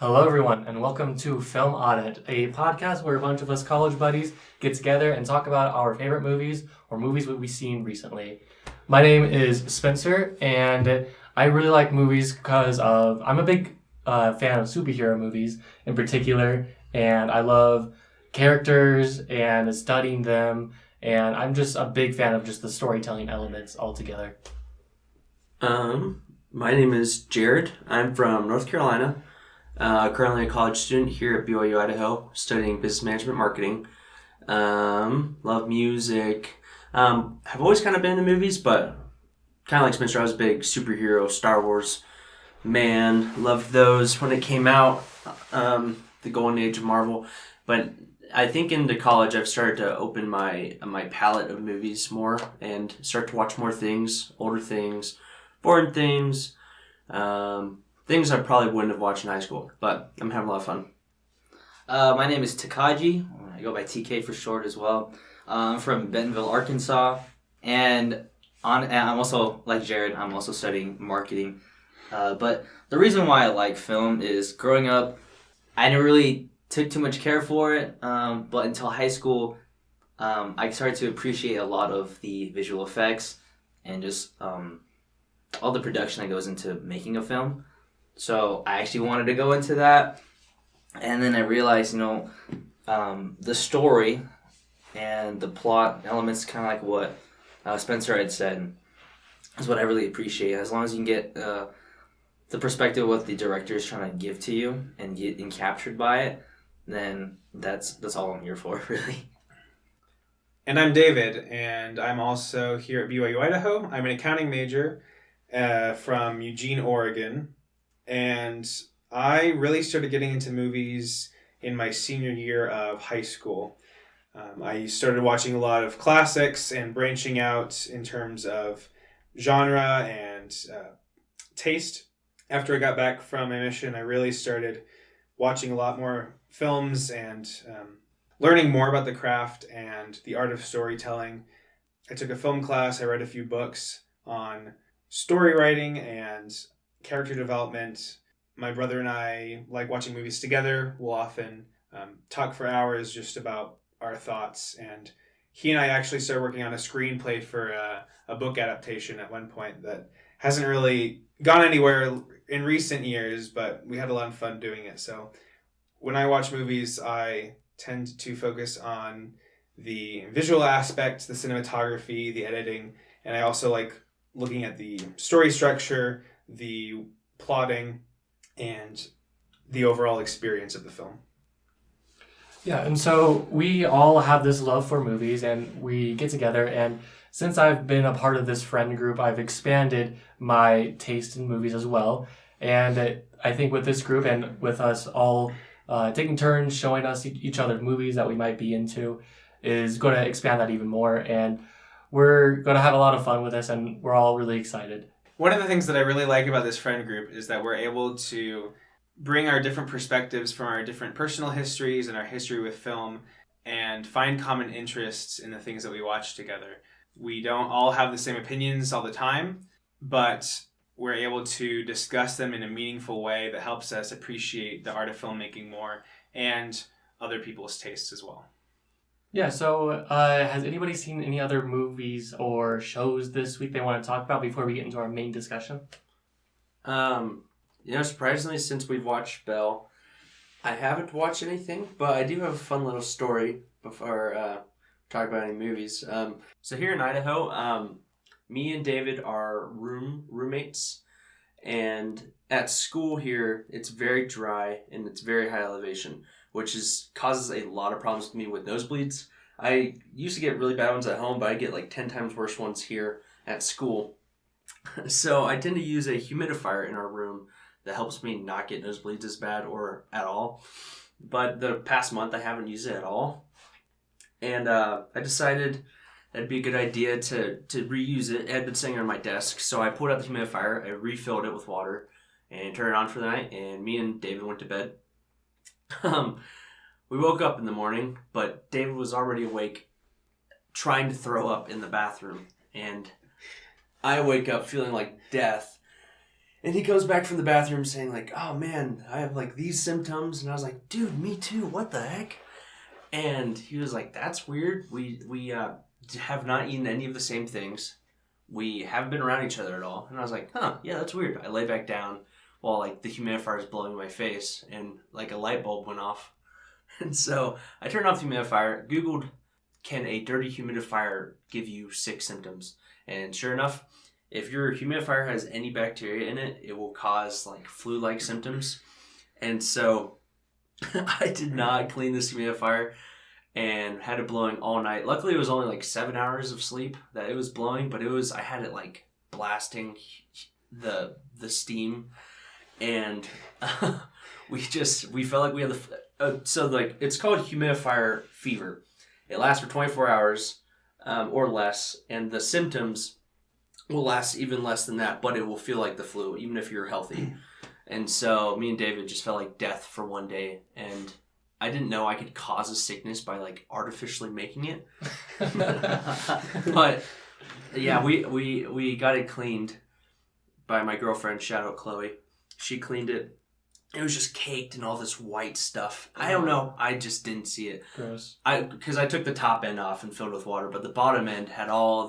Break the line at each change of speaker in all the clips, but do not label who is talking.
Hello, everyone, and welcome to Film Audit, a podcast where a bunch of us college buddies get together and talk about our favorite movies or movies we've seen recently. My name is Spencer, and I really like movies because I'm a big fan of superhero movies in particular, and I love characters and studying them, and I'm just a big fan of just the storytelling elements altogether.
My name is Jared. I'm from North Carolina. Currently a college student here at BYU, Idaho, studying business management marketing. Love music. Have always kind of been into movies, but kind of like Spencer, I was a big superhero, Star Wars man. Loved those when it came out, the golden age of Marvel. But I think into college I've started to open my palette of movies more and start to watch more things, older things, foreign things, things I probably wouldn't have watched in high school, but I'm having a lot of fun.
My name is Takaji. I go by TK for short as well. I'm from Bentonville, Arkansas, and I'm also, like Jared, I'm also studying marketing. But the reason why I like film is growing up, I never really took too much care for it, but until high school, I started to appreciate a lot of the visual effects and just all the production that goes into making a film. So I actually wanted to go into that, and then I realized, the story and the plot elements, kind of like what Spencer had said, is what I really appreciate. As long as you can get the perspective of what the director is trying to give to you and get captured by it, then that's all I'm here for, really.
And I'm David, and I'm also here at BYU, Idaho. I'm an accounting major from Eugene, Oregon. And I really started getting into movies in my senior year of high school. I started watching a lot of classics and branching out in terms of genre and taste. After I got back from my mission, I really started watching a lot more films and learning more about the craft and the art of storytelling. I took a film class. I read a few books on story writing and character development. My brother and I like watching movies together. We'll often talk for hours just about our thoughts. And he and I actually started working on a screenplay for a book adaptation at one point that hasn't really gone anywhere in recent years, but we had a lot of fun doing it. So when I watch movies, I tend to focus on the visual aspect, the cinematography, the editing, and I also like looking at the story structure, the plotting, and the overall experience of the film.
Yeah, and so we all have this love for movies, and we get together, and since I've been a part of this friend group, I've expanded my taste in movies as well. And I think with this group and with us all taking turns showing us each other movies that we might be into is going to expand that even more. And we're going to have a lot of fun with this, and we're all really excited.
One of the things that I really like about this friend group is that we're able to bring our different perspectives from our different personal histories and our history with film and find common interests in the things that we watch together. We don't all have the same opinions all the time, but we're able to discuss them in a meaningful way that helps us appreciate the art of filmmaking more and other people's tastes as well.
Yeah, so has anybody seen any other movies or shows this week they want to talk about before we get into our main discussion?
Surprisingly, since we've watched Belle, I haven't watched anything, but I do have a fun little story before talk about any movies. So here in Idaho, me and David are roommates, and at school here, it's very dry and it's very high elevation, which causes a lot of problems with me with nosebleeds. I used to get really bad ones at home, but I get like 10 times worse ones here at school. So I tend to use a humidifier in our room that helps me not get nosebleeds as bad or at all. But the past month, I haven't used it at all. And I decided that'd be a good idea to reuse it. It had been sitting on my desk, so I pulled out the humidifier, I refilled it with water, and turned it on for the night, and me and David went to bed. We woke up in the morning, but David was already awake, trying to throw up in the bathroom, and I wake up feeling like death, And he comes back from the bathroom saying like, oh man, I have like these symptoms. And I was like, dude, me too. What the heck? And he was like, that's weird. We have not eaten any of the same things. We haven't been around each other at all. And I was like, huh, yeah, that's weird. I lay back down while like the humidifier is blowing in my face and like a light bulb went off. And so I turned off the humidifier, Googled, can a dirty humidifier give you sick symptoms? And sure enough, if your humidifier has any bacteria in it, it will cause like flu-like symptoms. And so I did not clean this humidifier and had it blowing all night. Luckily, it was only like 7 hours of sleep that it was blowing, but I had it like blasting the steam. And we felt like we had so like it's called humidifier fever. It lasts for 24 hours or less, and the symptoms will last even less than that, but it will feel like the flu, even if you're healthy. And so me and David just felt like death for one day, and I didn't know I could cause a sickness by like artificially making it. But yeah, we got it cleaned by my girlfriend, shout out Chloe. She cleaned it. It was just caked in all this white stuff. I don't know. I just didn't see it.
Gross.
Because I took the top end off and filled with water, but the bottom end had all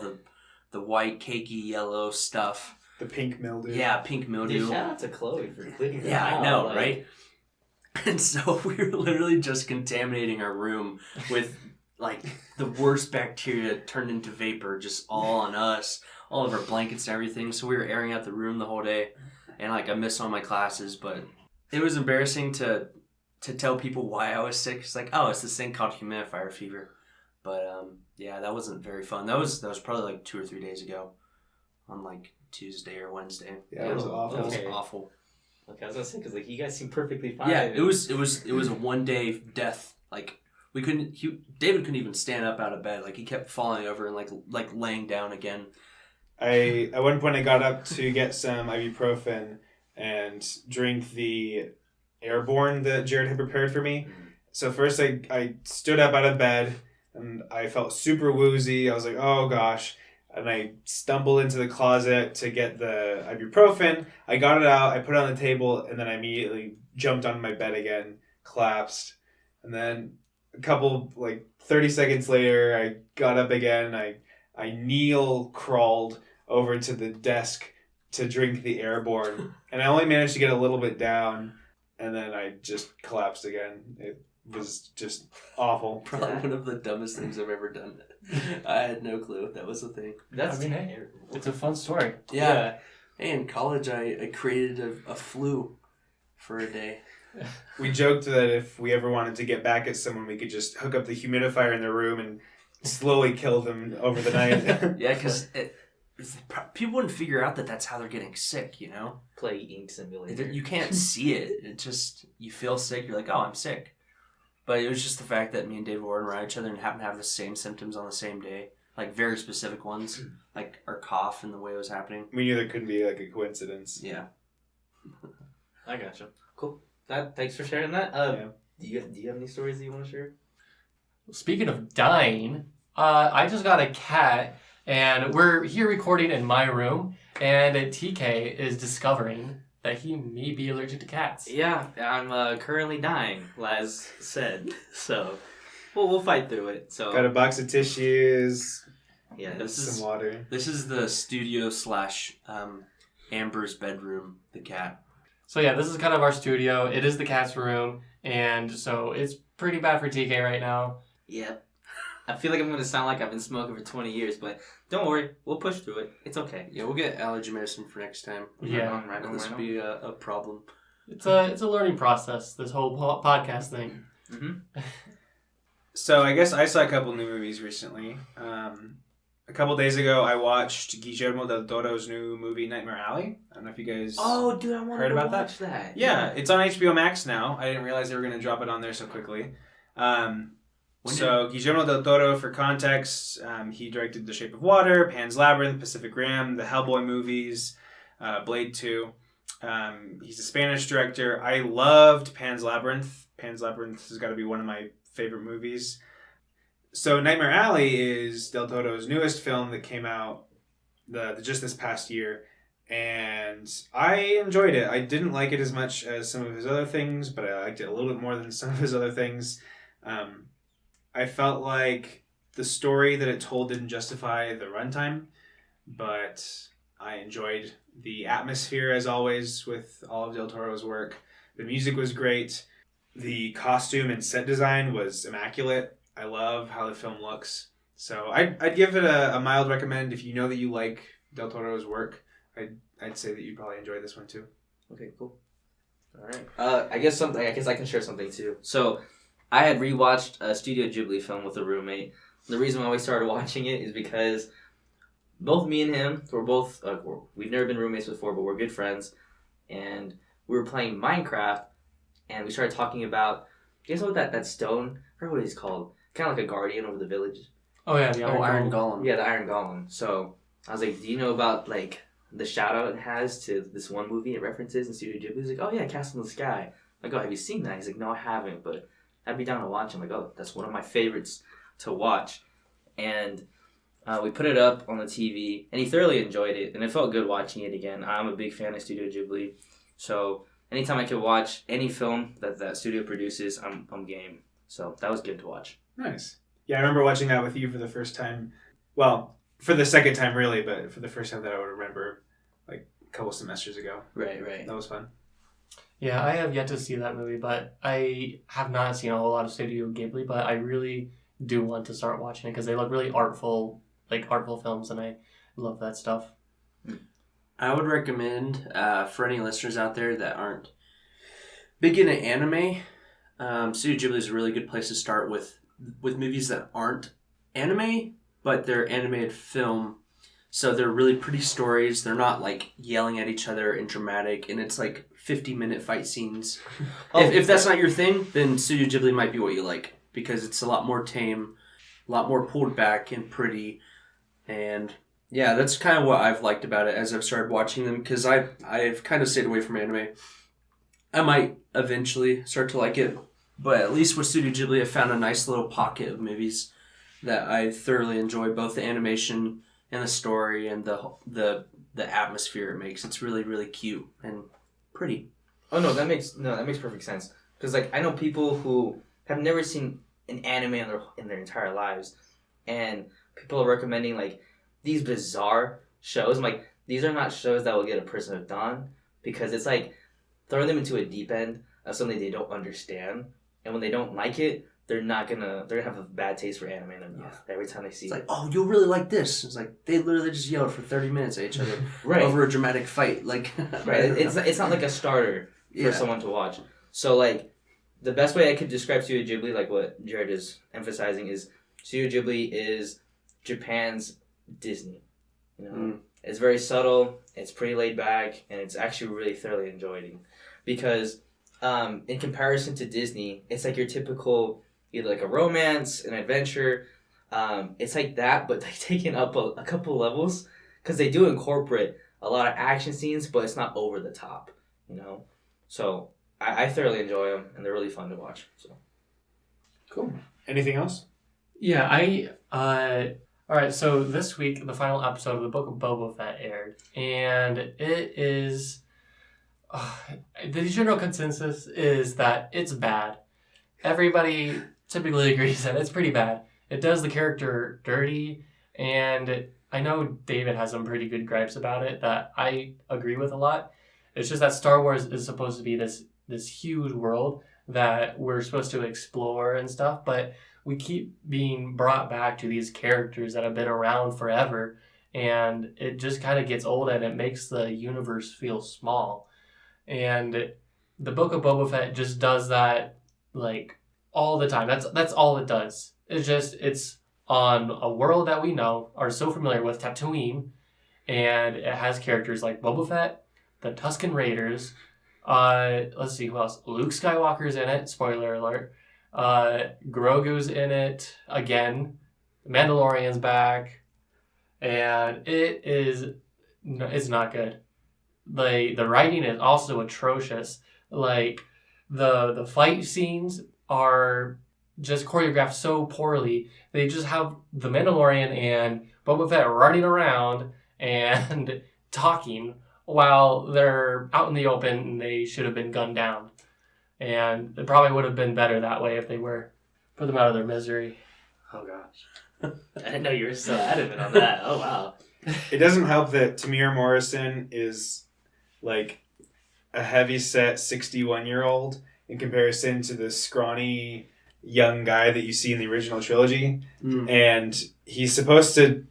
the white, cakey, yellow stuff.
The pink mildew.
Yeah, pink mildew.
Dude, shout out to Chloe for cleaning that
Yeah,
out.
I know,
like,
right? And so we were literally just contaminating our room with like the worst bacteria turned into vapor, just all on us, all of our blankets and everything. So we were airing out the room the whole day, and like I missed all my classes, but it was embarrassing to tell people why I was sick. It's like, oh, it's this thing called humidifier fever. But yeah, that wasn't very fun. That was probably like 2 or 3 days ago, on like Tuesday or Wednesday.
Yeah, it was awful.
It was
Okay.
awful.
Okay, I was gonna say because like you guys seem perfectly fine.
Yeah, it was a 1 day death. Like David couldn't even stand up out of bed. Like he kept falling over and like laying down again.
At one point I got up to get some ibuprofen and drink the airborne that Jared had prepared for me. So first I stood up out of bed and I felt super woozy. I was like, oh gosh. And I stumbled into the closet to get the ibuprofen. I got it out, I put it on the table, and then I immediately jumped on my bed again, collapsed. And then a couple, 30 seconds later, I got up again. I kneel crawled over to the desk to drink the airborne. And I only managed to get a little bit down, and then I just collapsed again. It was just awful.
Probably one of the dumbest things I've ever done. I had no clue that was a thing.
That's
hey, it's a fun story.
Yeah. Hey, in college, I created a flu for a day.
We joked that if we ever wanted to get back at someone, we could just hook up the humidifier in their room and slowly kill them over the night.
Yeah, because people wouldn't figure out that that's how they're getting sick, you know?
Play Ink Simulator.
You can't see it. It just, you feel sick, you're like, oh, I'm sick. But it was just the fact that me and David were around each other and happened to have the same symptoms on the same day. Like, very specific ones. Like, our cough and the way it was happening.
We knew there couldn't be a coincidence.
Yeah.
I gotcha. Cool. Thanks for sharing that.
Yeah.
Do you have any stories that you want to share?
Speaking of dying, I just got a cat, and we're here recording in my room, and TK is discovering that he may be allergic to cats.
Yeah, I'm currently dying, as said. So, we'll fight through it. So
Got a box of tissues,
yeah,
some water.
This is the studio / Amber's bedroom, the cat.
So yeah, this is kind of our studio. It is the cat's room, and so it's pretty bad for TK right now.
Yep. I feel like I'm gonna sound like I've been smoking for 20 years, but don't worry, we'll push through it. It's okay.
Yeah, we'll get allergy medicine for next time.
Yeah.
Right on.
This would be a problem.
It's a learning process, this whole podcast thing.
Mm-hmm.
So I guess I saw a couple new movies recently. A couple days ago, I watched Guillermo del Toro's new movie, Nightmare Alley. I don't know if you guys...
Oh, dude, I want
Heard
to
about
watch that.
Yeah, it's on HBO Max now. I didn't realize they were going to drop it on there so quickly. Guillermo del Toro, for context, he directed The Shape of Water, Pan's Labyrinth, Pacific Rim, the Hellboy movies, Blade 2. He's a Spanish director. I loved Pan's Labyrinth. Pan's Labyrinth has got to be one of my favorite movies. So Nightmare Alley is Del Toro's newest film that came out just this past year. and I enjoyed it. I didn't like it as much as some of his other things, but I liked it a little bit more than some of his other things. I felt like the story that it told didn't justify the runtime, but I enjoyed the atmosphere as always with all of Del Toro's work. The music was great. The costume and set design was immaculate. I love how the film looks. So I'd give it a mild recommend. If you know that you like Del Toro's work, I'd say that you'd probably enjoy this one too.
Okay, cool. All right. I guess I can share something too. So, I had rewatched a Studio Ghibli film with a roommate. The reason why we started watching it is because both me and him we've never been roommates before, but we're good friends, and we were playing Minecraft, and we started talking about. Do you guys know what that stone? I forgot what he's called. Kind of like a guardian over the village.
Oh yeah, the
Iron Golem.
Yeah, the Iron Golem. So I was like, do you know about like the shout out it has to this one movie it references in Studio Ghibli? He's like, oh yeah, Castle in the Sky. I go, have you seen that? He's like, no, I haven't, but I'd be down to watch. I'm like, oh, that's one of my favorites to watch. And we put it up on the TV, and he thoroughly enjoyed it, and it felt good watching it again. I'm a big fan of Studio Ghibli, so anytime I can watch any film that studio produces, I'm game. So that was good to watch.
Nice. Yeah, I remember watching that with you for the first time. Well, for the second time really, but for the first time that I would remember, like a couple semesters ago.
Right.
That was fun.
Yeah, I have yet to see that movie, but I have not seen a whole lot of Studio Ghibli, but I really do want to start watching it because they look really artful films, and I love that stuff.
I would recommend for any listeners out there that aren't big into anime, Studio Ghibli is a really good place to start with movies that aren't anime, but they're animated film. So they're really pretty stories. They're not like yelling at each other and dramatic, and it's like 50-minute fight scenes. If that's not your thing, then Studio Ghibli might be what you like, because it's a lot more tame, a lot more pulled back and pretty. And yeah, that's kind of what I've liked about it as I've started watching them, because I've kind of stayed away from anime. I might eventually start to like it, but at least with Studio Ghibli, I found a nice little pocket of movies that I thoroughly enjoy, both the animation and the story and the atmosphere it makes. It's really, really cute and pretty.
Oh no, that makes perfect sense. Because like I know people who have never seen an anime in their entire lives, and people are recommending like these bizarre shows. I'm like, these are not shows that will get a person hooked on, because it's like throwing them into a deep end of something they don't understand, and when they don't like it, they're gonna have a bad taste for anime in their mouth every time they see
It's
it.
like, oh, you'll really like this. It's like they literally just yelled for 30 minutes at each other
Right.
over a dramatic fight. Like,
Right. It's not like a starter for someone to watch. So like the best way I could describe Studio Ghibli, like what Jared is emphasizing, is Studio Ghibli is Japan's Disney. You know, it's very subtle. It's pretty laid back, and it's actually really thoroughly enjoying, because in comparison to Disney, it's like your typical either like a romance, an adventure. It's like that, but like taken up a couple levels, because they do incorporate a lot of action scenes, but it's not over the top, you know. So I thoroughly enjoy them, and they're really fun to watch. So
Cool. Anything else?
Yeah, all right, so this week, the final episode of the Book of Boba Fett aired, and it is... the general consensus is that it's bad. Everybody typically agrees that it's pretty bad. It does the character dirty, and I know David has some pretty good gripes about it that I agree with a lot. It's just that Star Wars is supposed to be this huge world that we're supposed to explore and stuff, but we keep being brought back to these characters that have been around forever, and it just kind of gets old, and it makes the universe feel small. And the Book of Boba Fett just does that like all the time. That's all it does. It's on a world that we know, are so familiar with, Tatooine, and it has characters like Boba Fett, the Tusken Raiders. Let's see who else. Luke Skywalker's in it. Spoiler alert. Grogu's in it again. The Mandalorian's back, and it's not good. The writing is also atrocious. Like the fight scenes are just choreographed so poorly. They just have the Mandalorian and Boba Fett running around and talking while they're out in the open, they should have been gunned down. And it probably would have been better that way if they were. Put them out of their misery.
Oh gosh. I didn't know you were so adamant on that. Oh wow.
It doesn't help that Tamir Morrison is like a heavy-set 61-year-old in comparison to the scrawny young guy that you see in the original trilogy. And he's supposed to,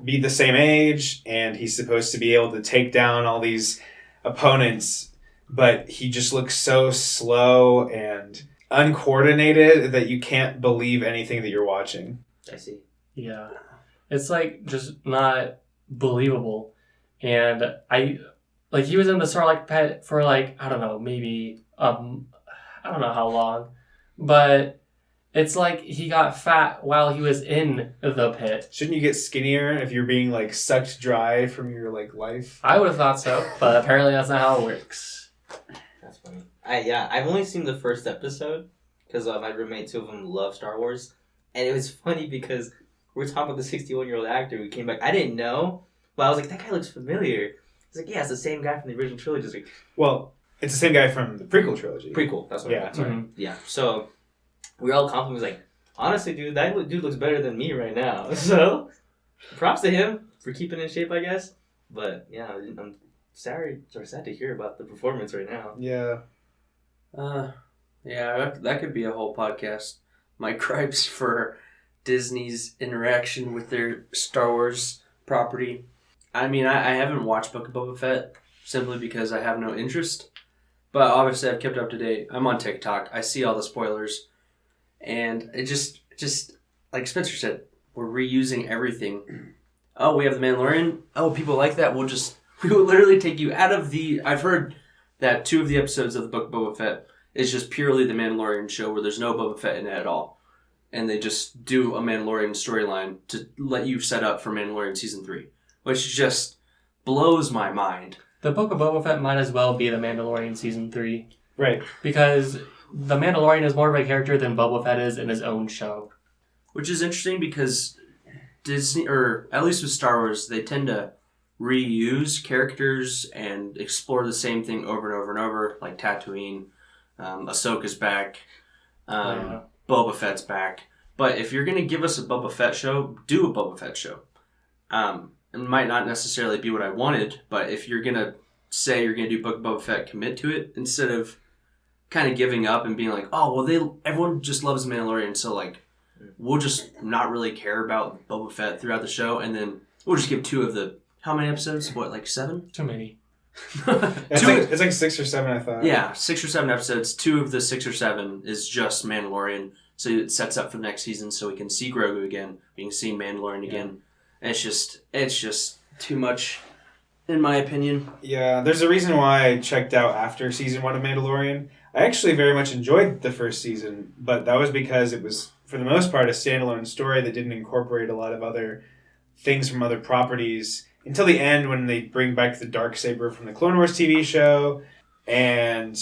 be the same age, and he's supposed to be able to take down all these opponents, but he just looks so slow and uncoordinated that you can't believe anything that you're watching.
I see.
Yeah. It's like just not believable. And he was in the Sarlacc pit for like, I don't know, maybe I don't know how long. But it's like he got fat while he was in the pit.
Shouldn't you get skinnier if you're being like sucked dry from your like life?
I would have thought so, but apparently that's not how it works.
That's funny. I've only seen the first episode because my roommate, two of them, love Star Wars, and it was funny because we were talking about the 61-year-old actor who came back. I didn't know, but I was like, that guy looks familiar. He's like, yeah, it's the same guy from the original trilogy. Like,
well, it's the same guy from the prequel trilogy.
Prequel, that's what I meant. Sorry.
Mm-hmm.
Yeah. So we were all complimenting. He was like, honestly, dude, that dude looks better than me right now. So props to him for keeping in shape, I guess. But yeah, I'm sad to hear about the performance right now.
Yeah.
Yeah, that could be a whole podcast. My gripes for Disney's interaction with their Star Wars property. I mean, I haven't watched Book of Boba Fett simply because I have no interest. But obviously I've kept up to date. I'm on TikTok. I see all the spoilers. And it just like Spencer said, we're reusing everything. Oh, we have The Mandalorian. Oh, people like that. We will literally take you out of the... I've heard that 2 of the episodes of the Book of Boba Fett is just purely the Mandalorian show where there's no Boba Fett in it at all. And they just do a Mandalorian storyline to let you set up for Mandalorian Season 3. Which just blows my mind.
The Book of Boba Fett might as well be the Mandalorian Season 3.
Right.
Because the Mandalorian is more of a character than Boba Fett is in his own show.
Which is interesting because Disney, or at least with Star Wars, they tend to reuse characters and explore the same thing over and over and over, like Tatooine, Ahsoka's back, Boba Fett's back. But if you're going to give us a Boba Fett show, do a Boba Fett show. It might not necessarily be what I wanted, but if you're going to say you're going to do Book of Boba Fett, commit to it instead of kind of giving up and being like, oh, well, everyone just loves Mandalorian, so like, we'll just not really care about Boba Fett throughout the show, and then we'll just give 2 of the... How many episodes? What, like 7?
Too many.
It's like 6 or 7, I thought.
Yeah, 6 or 7 episodes. 2 of the 6 or 7 is just Mandalorian, so it sets up for the next season so we can see Grogu again, we can see Mandalorian again. And it's just too much, in my opinion.
Yeah, there's a reason why I checked out after season 1 of Mandalorian. I actually very much enjoyed the first season, but that was because it was, for the most part, a standalone story that didn't incorporate a lot of other things from other properties until the end when they bring back the Darksaber from the Clone Wars TV show. And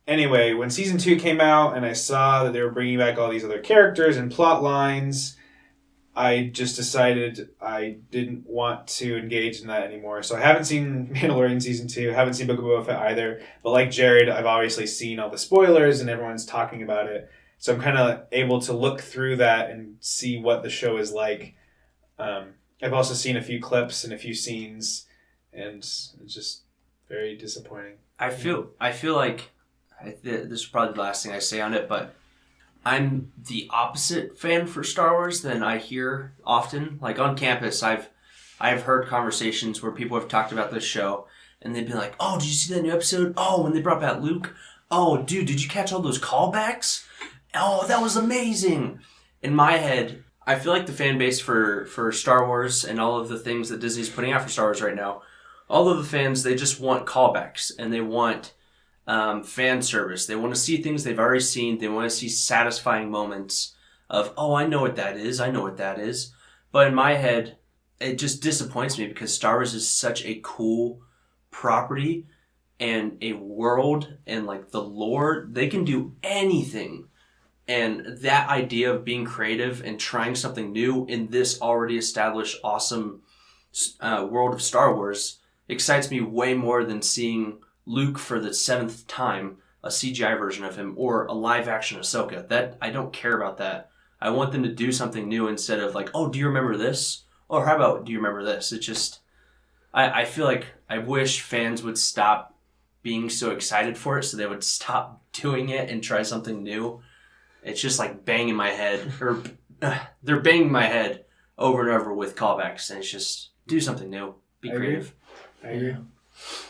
anyway, when season 2 came out and I saw that they were bringing back all these other characters and plot lines, I just decided I didn't want to engage in that anymore. So I haven't seen Mandalorian Season 2, haven't seen Book of Boba Fett either. But like Jared, I've obviously seen all the spoilers and everyone's talking about it. So I'm kind of able to look through that and see what the show is like. I've also seen a few clips and a few scenes, and it's just very disappointing.
I feel like this is probably the last thing I say on it, but I'm the opposite fan for Star Wars than I hear often. Like on campus, I've heard conversations where people have talked about this show, and they'd be like, "Oh, did you see that new episode? Oh, when they brought back Luke? Oh, dude, did you catch all those callbacks? Oh, that was amazing!" In my head, I feel like the fan base for Star Wars and all of the things that Disney's putting out for Star Wars right now, all of the fans, they just want callbacks and they want fan service. They want to see things they've already seen. They want to see satisfying moments of, oh, I know what that is. I know what that is. But in my head, it just disappoints me because Star Wars is such a cool property and a world and like the lore. They can do anything. And that idea of being creative and trying something new in this already established awesome world of Star Wars excites me way more than seeing Luke for the 7th time, a CGI version of him, or a live action Ahsoka. That I don't care about that. I want them to do something new instead of like, oh, do you remember this? Or how about, do you remember this? It's just, I feel like I wish fans would stop being so excited for it so they would stop doing it and try something new. It's just like banging my head, or they're banging my head over and over with callbacks, and it's just, do something new. Be creative.
I agree.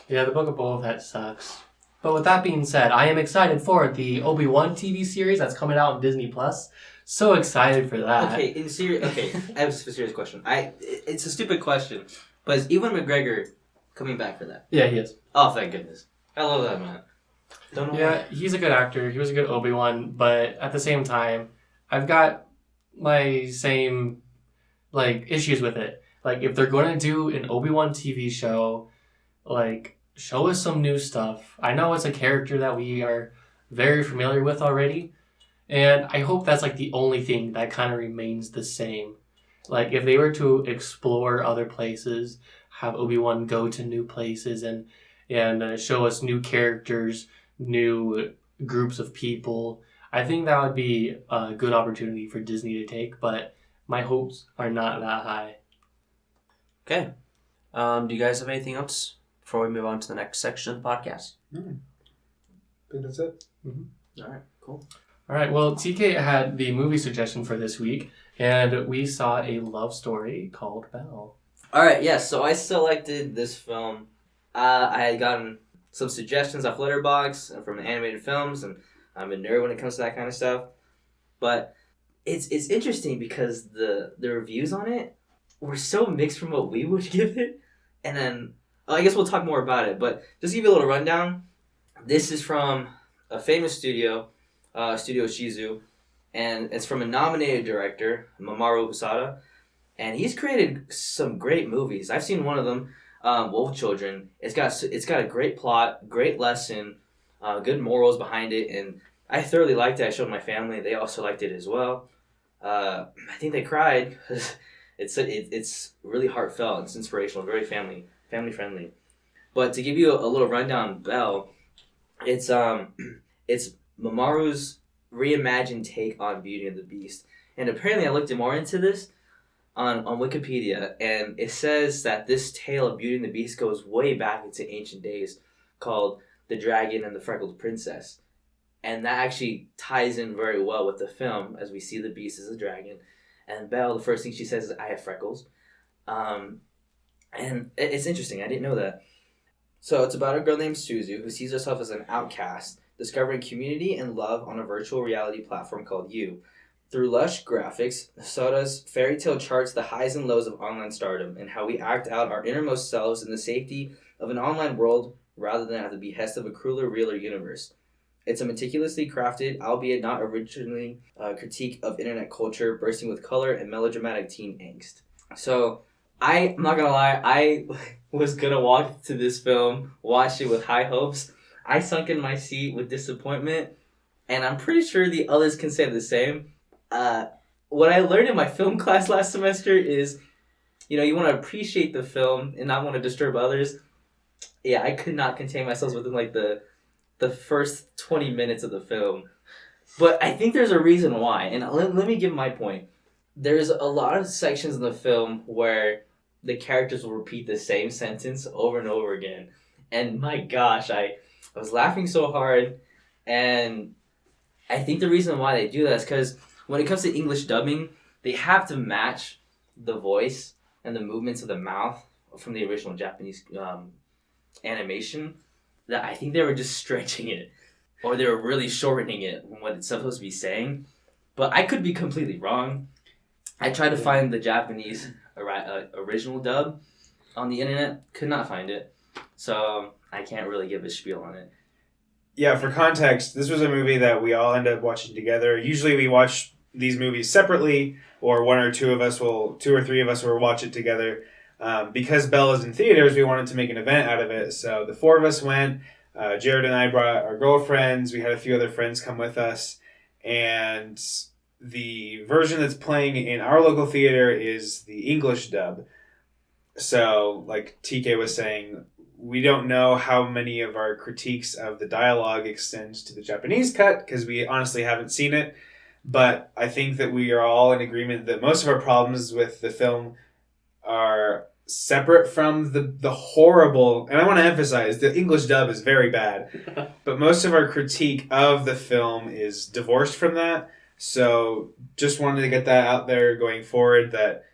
Yeah, the Book of Boba Fett sucks. But with that being said, I am excited for the Obi-Wan TV series that's coming out on Disney Plus. So excited for that.
Okay, I have a serious question. It's a stupid question, but is Ewan McGregor coming back for that?
Yeah, he is.
Oh, thank goodness. I love that man. Don't know
Yeah, he's a good actor. He was a good Obi-Wan, but at the same time, I've got my same issues with it. Like, if they're going to do an Obi-Wan TV show, show us some new stuff. I know it's a character that we are very familiar with already, and I hope that's the only thing that kind of remains the same. Like, if they were to explore other places, have Obi-Wan go to new places and show us new characters, new groups of people, I think that would be a good opportunity for Disney to take, but my hopes are not that high.
Okay. Do you guys have anything else before we move on to the next section of the podcast?
I think that's it.
Mm-hmm. All right, cool.
All right, well, TK had the movie suggestion for this week, and we saw a love story called Belle.
All right, yes. So I selected this film. I had gotten some suggestions off Letterboxd and from animated films, and I'm a nerd when it comes to that kind of stuff. But it's interesting because the reviews on it were so mixed from what we would give it, and then I guess we'll talk more about it. But just to give you a little rundown, this is from a famous studio, Studio Shizu, and it's from a nominated director, Mamoru Hosoda, and he's created some great movies. I've seen one of them, Wolf Children. It's got a great plot, great lesson, good morals behind it, and I thoroughly liked it. I showed my family; they also liked it as well. I think they cried because it's really heartfelt. It's inspirational, very family friendly. But to give you a little rundown on Belle, it's Mamoru's reimagined take on Beauty and the Beast. And apparently I looked more into this on Wikipedia, and it says that this tale of Beauty and the Beast goes way back into ancient days, called The Dragon and the Freckled Princess. And that actually ties in very well with the film, as we see the Beast as a dragon. And Belle, the first thing she says is, I have freckles. And it's interesting, I didn't know that. So it's about a girl named Suzu who sees herself as an outcast, discovering community and love on a virtual reality platform called You. Through lush graphics, Soda's fairy tale charts the highs and lows of online stardom and how we act out our innermost selves in the safety of an online world rather than at the behest of a crueler, realer universe. It's a meticulously crafted, albeit not originally, critique of internet culture bursting with color and melodramatic teen angst. So, I'm not gonna lie, I was gonna walk to this film, watch it with high hopes. I sunk in my seat with disappointment, and I'm pretty sure the others can say the same. What I learned in my film class last semester is, you want to appreciate the film and not want to disturb others. Yeah, I could not contain myself within the first 20 minutes of the film. But I think there's a reason why, and let me give my point. There's a lot of sections in the film where the characters will repeat the same sentence over and over again. And my gosh, I was laughing so hard, and I think the reason why they do that is because when it comes to English dubbing, they have to match the voice and the movements of the mouth from the original Japanese animation. That I think they were just stretching it, or they were really shortening it from what it's supposed to be saying. But I could be completely wrong. I tried to find the Japanese original dub on the internet, could not find it, so I can't really give a spiel on it.
Yeah, for context, this was a movie that we all ended up watching together. Usually we watch these movies separately, or two or three of us will watch it together. Because Belle is in theaters, we wanted to make an event out of it. So the four of us went. Jared and I brought our girlfriends. We had a few other friends come with us. And the version that's playing in our local theater is the English dub. So, like TK was saying, we don't know how many of our critiques of the dialogue extends to the Japanese cut because we honestly haven't seen it. But I think that we are all in agreement that most of our problems with the film are separate from the horrible, and I want to emphasize, the English dub is very bad. But most of our critique of the film is divorced from that. So just wanted to get that out there going forward that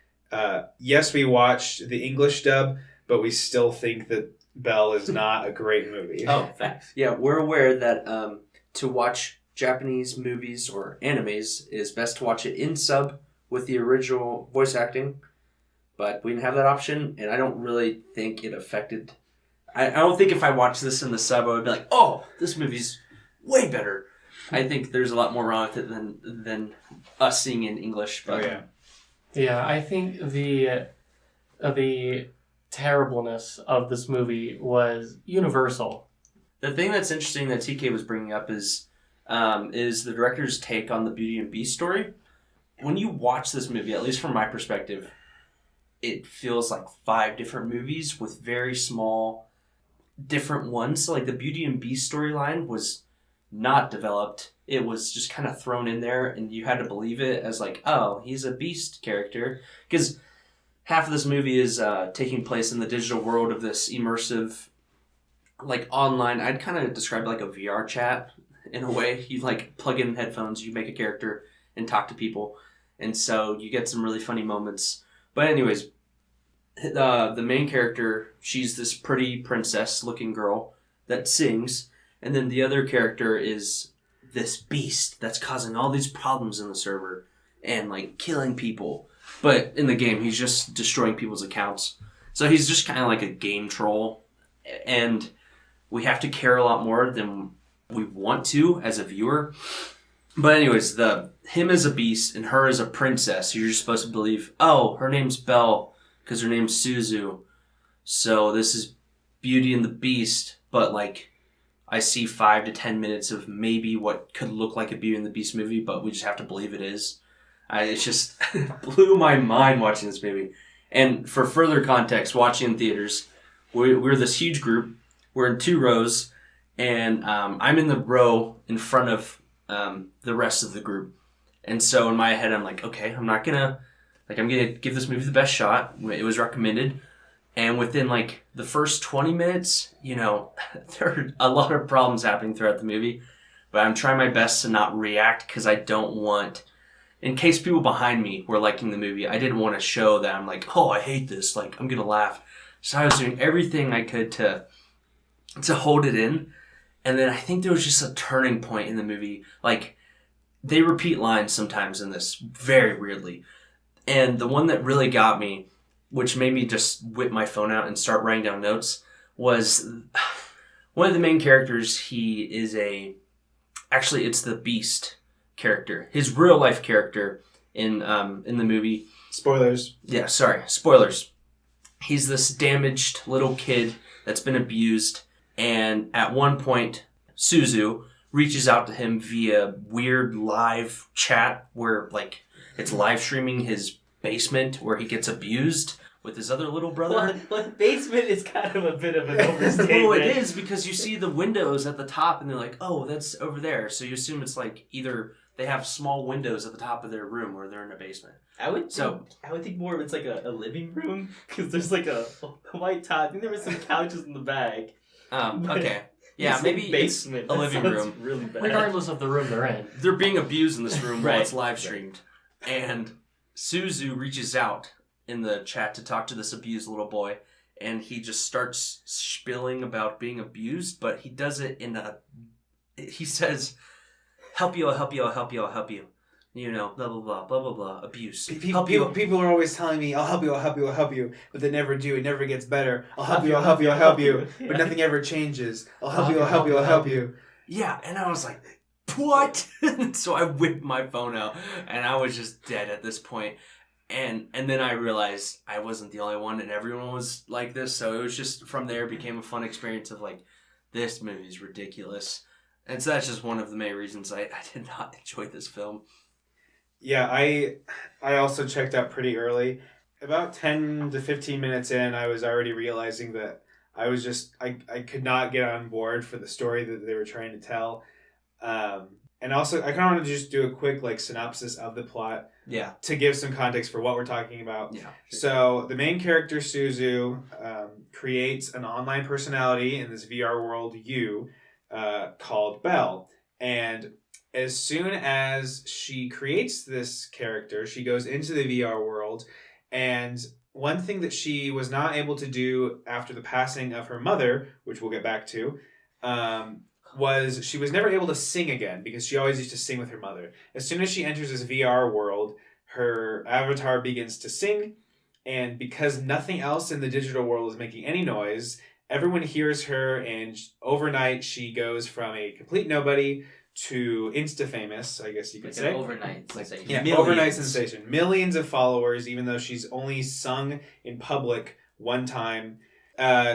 yes, we watched the English dub, but we still think that Belle is not a great movie.
Oh, facts. Yeah, we're aware that to watch Japanese movies or animes is best to watch it in sub with the original voice acting, but we didn't have that option, and I don't really think it affected. I don't think if I watched this in the sub, I would be like, oh, this movie's way better. I think there's a lot more wrong with it than us seeing in English. But
Oh, yeah.
Yeah, I think the terribleness of this movie was universal.
The thing that's interesting that TK was bringing up is the director's take on the Beauty and Beast story. When you watch this movie, at least from my perspective, it feels like 5 different movies with very small, different ones. So, like, the Beauty and Beast storyline was not developed. It was just kind of thrown in there, and you had to believe it as like, oh, he's a Beast character. Because half of this movie is taking place in the digital world of this immersive, like, online, I'd kind of describe it like a VR chat in a way. You, like, plug in headphones, you make a character and talk to people. And so you get some really funny moments. But anyways, the main character, she's this pretty princess-looking girl that sings. And then the other character is this beast that's causing all these problems in the server and, like, killing people. But in the game, he's just destroying people's accounts. So he's just kind of like a game troll. And we have to care a lot more than we want to as a viewer. But anyways, him as a beast and her as a princess, you're just supposed to believe, oh, her name's Belle because her name's Suzu. So this is Beauty and the Beast. But, like, I see 5 to 10 minutes of maybe what could look like a Beauty and the Beast movie, but we just have to believe it is. It just blew my mind watching this movie. And for further context, watching in theaters, we're this huge group. We're in 2 rows, and I'm in the row in front of the rest of the group. And so in my head, I'm like, okay, I'm gonna give this movie the best shot. It was recommended. And within, like, the first 20 minutes, you know, there are a lot of problems happening throughout the movie. But I'm trying my best to not react because I don't want, in case people behind me were liking the movie, I didn't want to show that I'm like, oh, I hate this. Like, I'm going to laugh. So I was doing everything I could to hold it in. And then I think there was just a turning point in the movie. Like, they repeat lines sometimes in this very weirdly. And the one that really got me, which made me just whip my phone out and start writing down notes, was one of the main characters. He is actually, it's the Beast character. His real life character in the movie.
Spoilers.
Yeah, sorry. Spoilers. He's this damaged little kid that's been abused. And at one point, Suzu reaches out to him via weird live chat where, like, it's live streaming his basement where he gets abused with his other little brother.
Well, basement is kind of a bit of an overstatement.
Well, it is because you see the windows at the top and they're like, oh, that's over there. So you assume it's like either they have small windows at the top of their room or they're in a basement.
I would think more of it's like a living room because there's like a white top. I think there was some couches in the back.
Okay. Yeah, maybe
basement.
It's a living room.
Really bad.
Regardless of the room they're in.
They're being abused in this room while
Right.
it's live streamed. And Suzu reaches out in the chat to talk to this abused little boy, and he just starts spilling about being abused, but he does it he says, help you, I'll help you, I'll help you, I'll help you. You know, blah, blah, blah, blah, blah, blah, abuse. Help you.
People are always telling me, I'll help you, I'll help you, I'll help you, but they never do. It never gets better. I'll help you, I'll help you, I'll help you, but nothing ever changes. I'll help you, I'll help you, I'll help you.
Yeah, and I was like, what? So I whipped my phone out, and I was just dead at this point. And then I realized I wasn't the only one, and everyone was like this. So it was just, from there, became a fun experience of like, this movie's ridiculous. And so that's just one of the main reasons I did not enjoy this film.
Yeah, I also checked out pretty early. about 10 to 15 minutes in, I was already realizing that I could not get on board for the story that they were trying to tell. And also, I kind of want to just do a quick like synopsis of the plot to give some context for what we're talking about.
Yeah. Sure.
So the main character, Suzu, creates an online personality in this VR world called Belle. And as soon as she creates this character, she goes into the VR world. And one thing that she was not able to do after the passing of her mother, which we'll get back to, was she was never able to sing again because she always used to sing with her mother. As soon as she enters this VR world, her avatar begins to sing, and because nothing else in the digital world is making any noise, everyone hears her, and overnight she goes from a complete nobody to insta-famous, I guess you could say.
An overnight sensation.
Yeah,
Millions.
overnight sensation. Millions of followers, even though she's only sung in public one time.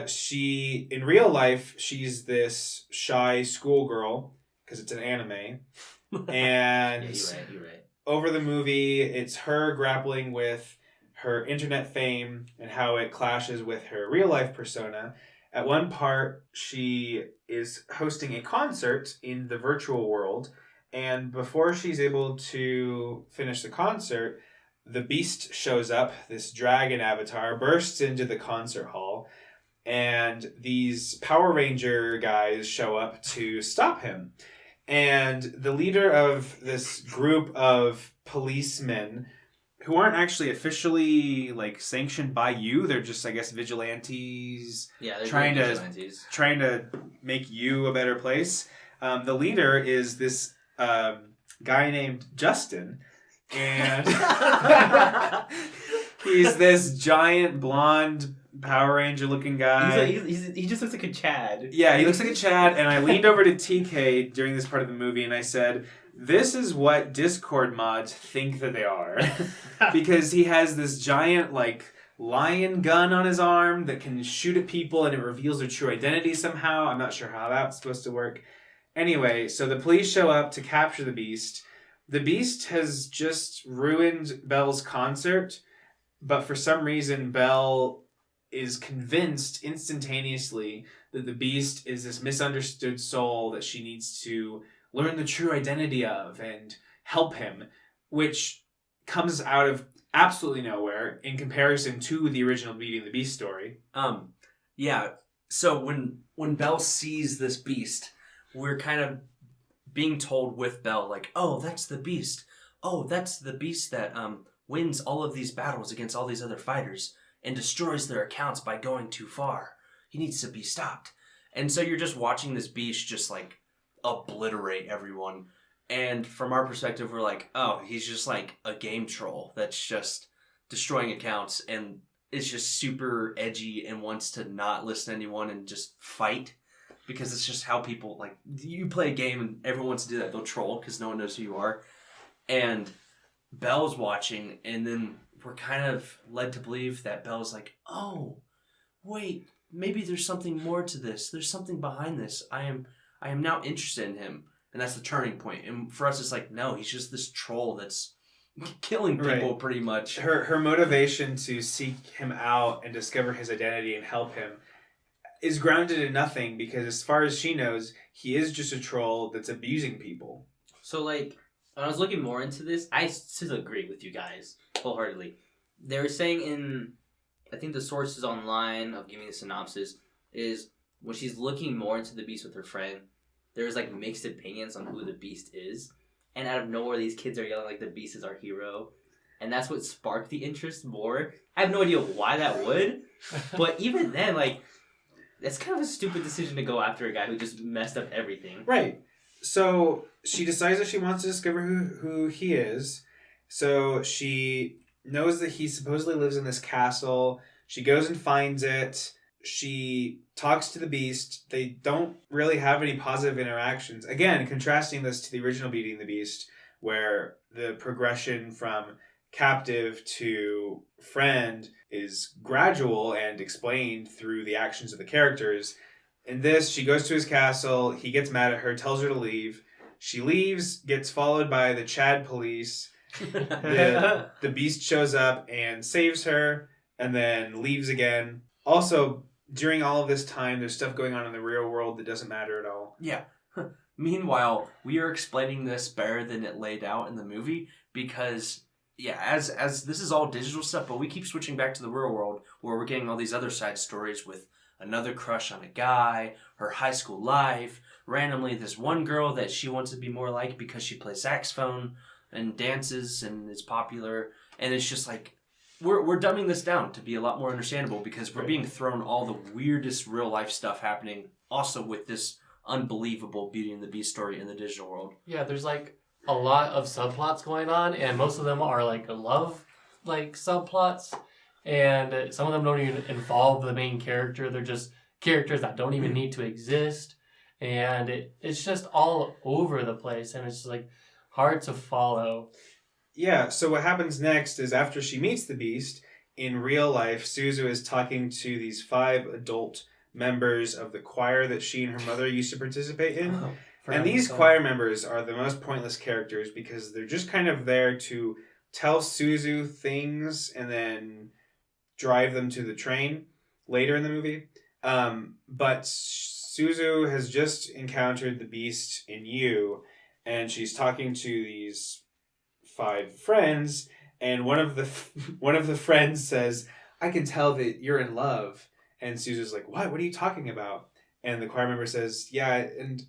She in real life, she's this shy schoolgirl because it's an anime, and
You're right.
over the movie, it's her grappling with her internet fame and how it clashes with her real life persona. At one part, she is hosting a concert in the virtual world, and before she's able to finish the concert, the Beast shows up, this dragon avatar, bursts into the concert hall, and these Power Ranger guys show up to stop him. And the leader of this group of policemen, who aren't actually officially like sanctioned by you, they're just, I guess, vigilantes.
Yeah, they're
trying to
vigilantes.
trying to make you a better place. The leader is this guy named Justin, and he's this giant blonde Power Ranger looking guy.
He just looks like a Chad.
Yeah, he looks like a Chad, and I leaned over to TK during this part of the movie and I said, this is what Discord mods think that they are. Because he has this giant, like, lion gun on his arm that can shoot at people and it reveals their true identity somehow. I'm not sure how that's supposed to work. Anyway, so the police show up to capture the Beast. The Beast has just ruined Belle's concert, but for some reason, Belle is convinced instantaneously that the Beast is this misunderstood soul that she needs to learn the true identity of and help him, which comes out of absolutely nowhere in comparison to the original Beauty and the Beast story.
Yeah. So when Belle sees this Beast, we're kind of being told with Belle, like, oh, that's the Beast. Oh, that's the Beast that wins all of these battles against all these other fighters and destroys their accounts by going too far. He needs to be stopped. And so you're just watching this Beast just like obliterate everyone. And from our perspective, we're like, oh, he's just like a game troll that's just destroying accounts and is just super edgy and wants to not listen to anyone and just fight. Because it's just how people, like, you play a game and everyone wants to do that. They'll troll because no one knows who you are. And Belle's watching, and then we're kind of led to believe that Belle's like, oh, wait, maybe there's something more to this. There's something behind this. I am now interested in him. And that's the turning point. And for us, it's like, no, he's just this troll that's killing people pretty much.
Her motivation to seek him out and discover his identity and help him is grounded in nothing because as far as she knows, he is just a troll that's abusing people.
So, like, when I was looking more into this, I still agree with you guys wholeheartedly. They were saying in, I think the sources online of giving the synopsis is when she's looking more into the Beast with her friend, there's like mixed opinions on who the Beast is. And out of nowhere, these kids are yelling like the Beast is our hero. And that's what sparked the interest more. I have no idea why that would. But even then, like, that's kind of a stupid decision to go after a guy who just messed up everything.
Right. So she decides that she wants to discover who he is. So she knows that he supposedly lives in this castle. She goes and finds it. She talks to the Beast. They don't really have any positive interactions. Again, contrasting this to the original Beauty and the Beast, where the progression from captive to friend is gradual and explained through the actions of the characters. In this, she goes to his castle, he gets mad at her, tells her to leave. She leaves, gets followed by the Chad police, The beast shows up and saves her and then leaves again. Also, during all of this time, there's stuff going on in the real world that doesn't matter at all.
Yeah. Meanwhile, we are explaining this better than it laid out in the movie because, yeah, as this is all digital stuff, but we keep switching back to the real world where we're getting all these other side stories with another crush on a guy, her high school life, randomly this one girl that she wants to be more like because she plays saxophone and dances and is popular, and it's just like we're dumbing this down to be a lot more understandable because we're being thrown all the weirdest real life stuff happening also with this unbelievable Beauty and the Beast story in the digital world.
Yeah, there's like a lot of subplots going on, and most of them are like love like subplots, and some of them don't even involve the main character. They're just characters that don't even need to exist, and it's just all over the place, and it's just like hard to follow.
Yeah, so what happens next is after she meets the beast, in real life, Suzu is talking to these 5 adult members of the choir that she and her mother used to participate in. And these choir members are the most pointless characters because they're just kind of there to tell Suzu things and then drive them to the train later in the movie. But Suzu has just encountered the beast in you, and she's talking to these 5 friends, and one of the friends says, "I can tell that you're in love." And Suzu's like, "What? What are you talking about?" And the choir member says, "Yeah, and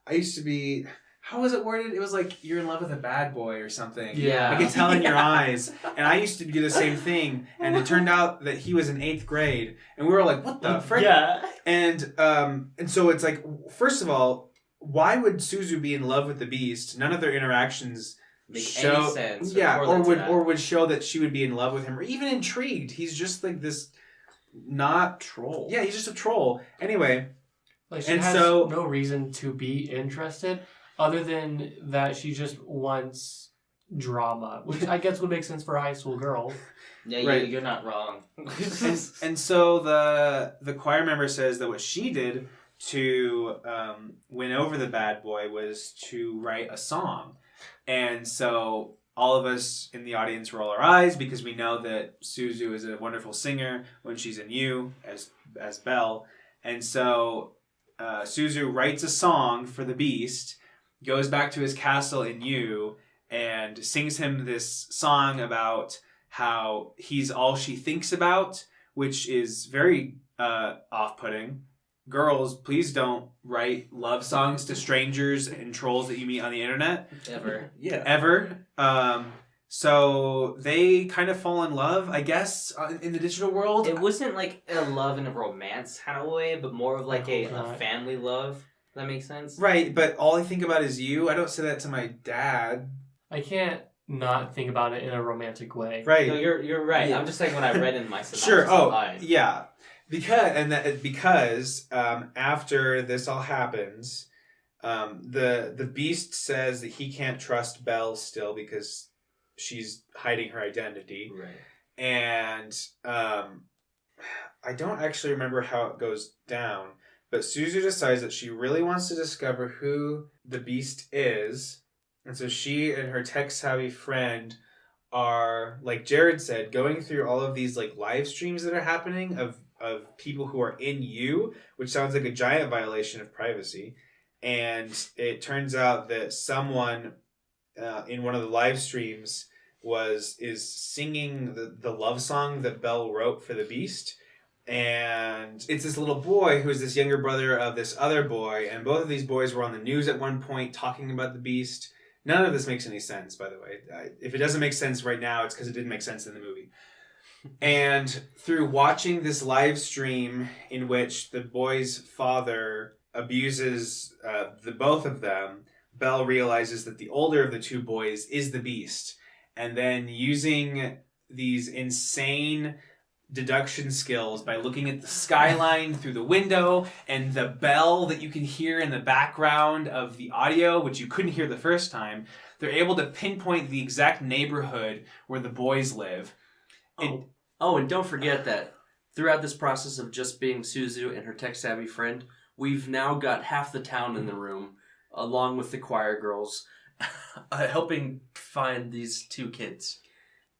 I used to be..." How was it worded? It was like, "You're in love with a bad boy" or something.
Yeah.
I can tell in your eyes. And I used to do the same thing. And it turned out that he was in 8th grade. And we were like, what the frick?
Yeah.
And so it's like, first of all, why would Suzu be in love with the beast? None of their interactions
Make any sense.
Yeah, or would show that she would be in love with him or even intrigued. He's just like this not
troll.
Yeah, he's just a troll. Anyway,
like she has no reason to be interested other than that she just wants drama, which I guess would make sense for a high school girl.
Yeah,
right.
You're not wrong.
and so the choir member says that what she did to win over the bad boy was to write a song. And so all of us in the audience roll our eyes because we know that Suzu is a wonderful singer when she's in You as Belle. And so Suzu writes a song for the beast, goes back to his castle in You, and sings him this song about how he's all she thinks about, which is very off-putting. Girls, please don't write love songs to strangers and trolls that you meet on the internet.
Ever.
Yeah.
Ever. So they kind of fall in love, I guess, in the digital world.
It wasn't like a love in a romance kind of way, but more of like a family love. Does that make sense?
Right, but all I think about is You. I don't say that to my dad.
I can't not think about it in a romantic way.
Right.
No, you're right.
Yeah.
I'm just saying when I read in my synopsis.
Sure. Oh,
line.
yeah. Because after this all happens, the beast says that he can't trust Belle still because she's hiding her identity.
Right.
And I don't actually remember how it goes down, but Suzu decides that she really wants to discover who the beast is. And so she and her tech-savvy friend are, like Jared said, going through all of these like live streams that are happening of people who are in You, which sounds like a giant violation of privacy. And it turns out that someone in one of the live streams is singing the love song that Belle wrote for the beast. And it's this little boy who's this younger brother of this other boy, and both of these boys were on the news at one point talking about the beast. None of this makes any sense, by the way. If it doesn't make sense right now, it's because it didn't make sense in the movie. And through watching this live stream in which the boy's father abuses the both of them, Belle realizes that the older of the 2 boys is the beast. And then using these insane deduction skills by looking at the skyline through the window and the bell that you can hear in the background of the audio, which you couldn't hear the first time, they're able to pinpoint the exact neighborhood where the boys live.
And don't forget that throughout this process of just being Suzu and her tech-savvy friend, we've now got half the town in the room, along with the choir girls, helping find these two kids?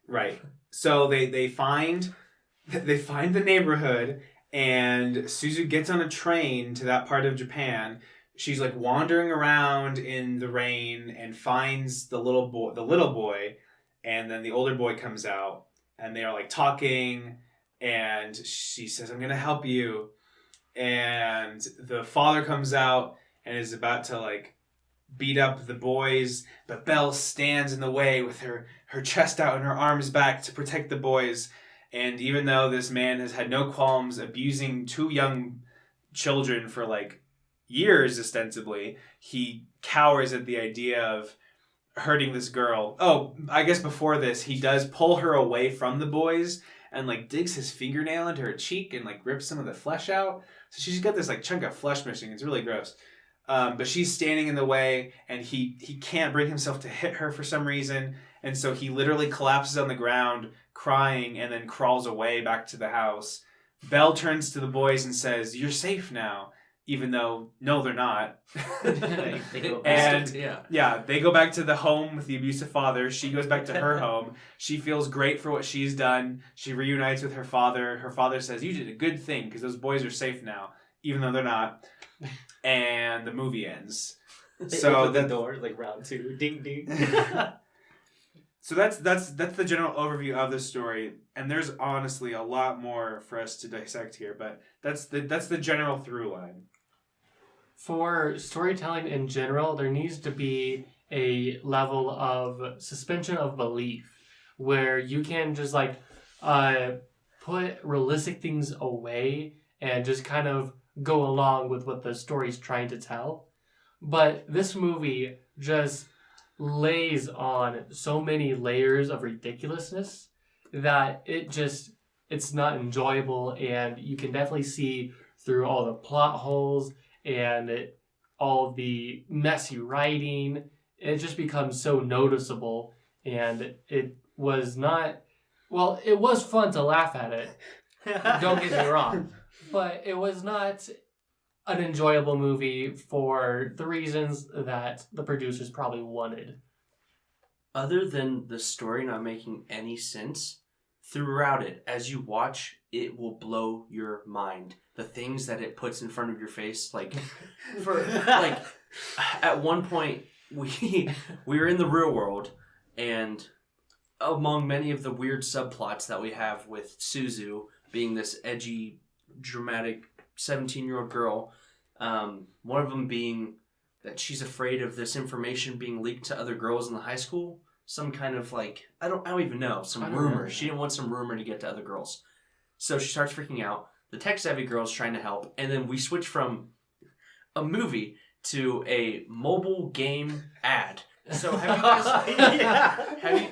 Right. So they find the neighborhood, and Suzu gets on a train to that part of Japan. She's like wandering around in the rain and finds the little boy, and then the older boy comes out, and they are like talking, and she says, "I'm gonna help you," and the father comes out and is about to like beat up the boys, but Belle stands in the way with her chest out and her arms back to protect the boys. And even though this man has had no qualms abusing two young children for like years ostensibly, he cowers at the idea of hurting this girl. Oh, I guess before this, he does pull her away from the boys and like digs his fingernail into her cheek and like rips some of the flesh out. So she's got this like chunk of flesh missing. It's really gross. But she's standing in the way, and he can't bring himself to hit her for some reason, and so he literally collapses on the ground, crying, and then crawls away back to the house. Belle turns to the boys and says, "You're safe now," even though, no, they're not.
They go
And
Yeah.
they go back to the home with the abusive father. She goes back to her home. She feels great for what she's done. She reunites with her father. Her father says, "You did a good thing because those boys are safe now," even though they're not. And the movie ends.
They
So
open the
that,
door like round 2. Ding ding.
so that's the general overview of the story. And there's honestly a lot more for us to dissect here, but that's the general through line.
For storytelling in general, there needs to be a level of suspension of belief where you can just like put realistic things away and just kind of go along with what the story's trying to tell. But this movie just lays on so many layers of ridiculousness that it's not enjoyable, and you can definitely see through all the plot holes and all the messy writing. It just becomes so noticeable, and it was not... Well, it was fun to laugh at it. Don't get me wrong. But it was not an enjoyable movie for the reasons that the producers probably wanted.
Other than the story not making any sense, throughout it, as you watch, it will blow your mind. The things that it puts in front of your face, like at one point we were in the real world, and among many of the weird subplots that we have with Suzu being this edgy, dramatic 17-year-old girl, one of them being that she's afraid of this information being leaked to other girls in the high school. Some kind of like, I don't even know, some rumor. She didn't want some rumor to get to other girls. So she starts freaking out. The tech-savvy girl's trying to help. And then we switch from a movie to a mobile game ad. So have you guys,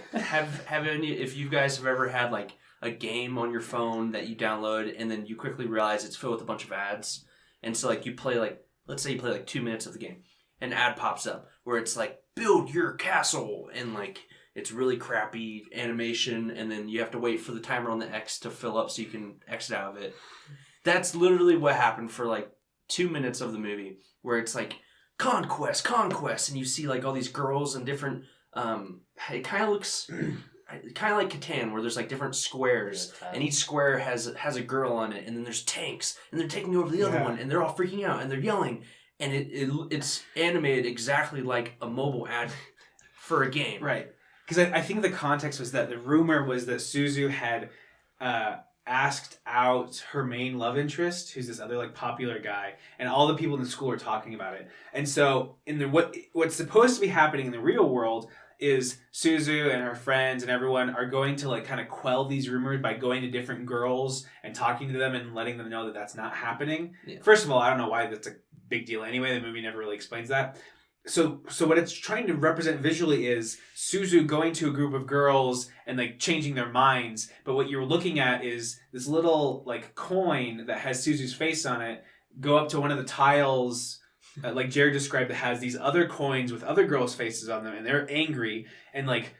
have any, if you guys have ever had like a game on your phone that you download and then you quickly realize it's filled with a bunch of ads. And so like you play like, let's say you play like 2 minutes of the game. An ad pops up where it's like, build your castle. And like, it's really crappy animation. And then you have to wait for the timer on the X to fill up so you can exit out of it. That's literally what happened for like 2 minutes of the movie, where it's like, conquest. And you see like all these girls and different, it kind of looks... kind of like Catan, where there's like different squares, and each square has a girl on it, and then there's tanks, and they're taking over the other one, and they're all freaking out, and they're yelling, and it's animated exactly like a mobile ad for a game.
Right. Because I think the context was that the rumor was that Suzu had asked out her main love interest, who's this other like popular guy, and all the people in the school were talking about it. And so in the what's supposed to be happening in the real world is Suzu and her friends and everyone are going to like kind of quell these rumors by going to different girls and talking to them and letting them know that that's not happening. Yeah. First of all, I don't know why that's a big deal anyway. The movie never really explains that. So what it's trying to represent visually is Suzu going to a group of girls and like changing their minds. But what you're looking at is this little like coin that has Suzu's face on it go up to one of the tiles, like Jared described, that has these other coins with other girls' faces on them, and they're angry, and like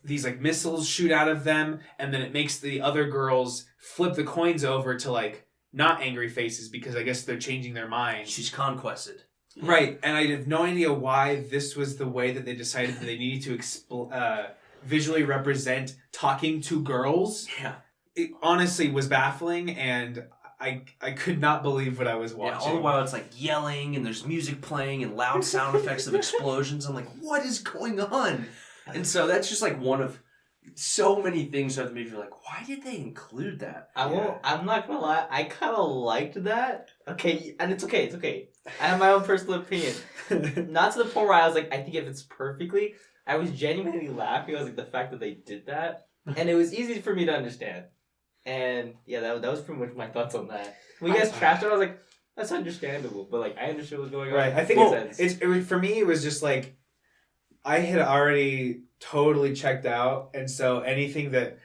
these like missiles shoot out of them, and then it makes the other girls flip the coins over to like not angry faces because I guess they're changing their minds.
She's conquested.
Right, and I have no idea why this was the way that they decided that they needed to visually represent talking to girls.
Yeah.
It honestly was baffling, and I could not believe what I was watching.
Yeah, all the while it's like yelling and there's music playing and loud sound effects of explosions. I'm like, what is going on? And so that's just like one of so many things that made me like, why did they include that?
I'm not gonna lie, I kind of liked that. Okay, and it's okay. I have my own personal opinion. Not to the point where I was like, I think it fits perfectly. I was genuinely laughing. I was like, the fact that they did that. And it was easy for me to understand. And yeah, that was pretty much my thoughts on that. When you guys trashed it, I was like, that's understandable. But like, I understood what was going on.
Right, I think for me, it was just like, I had already totally checked out. And so anything that,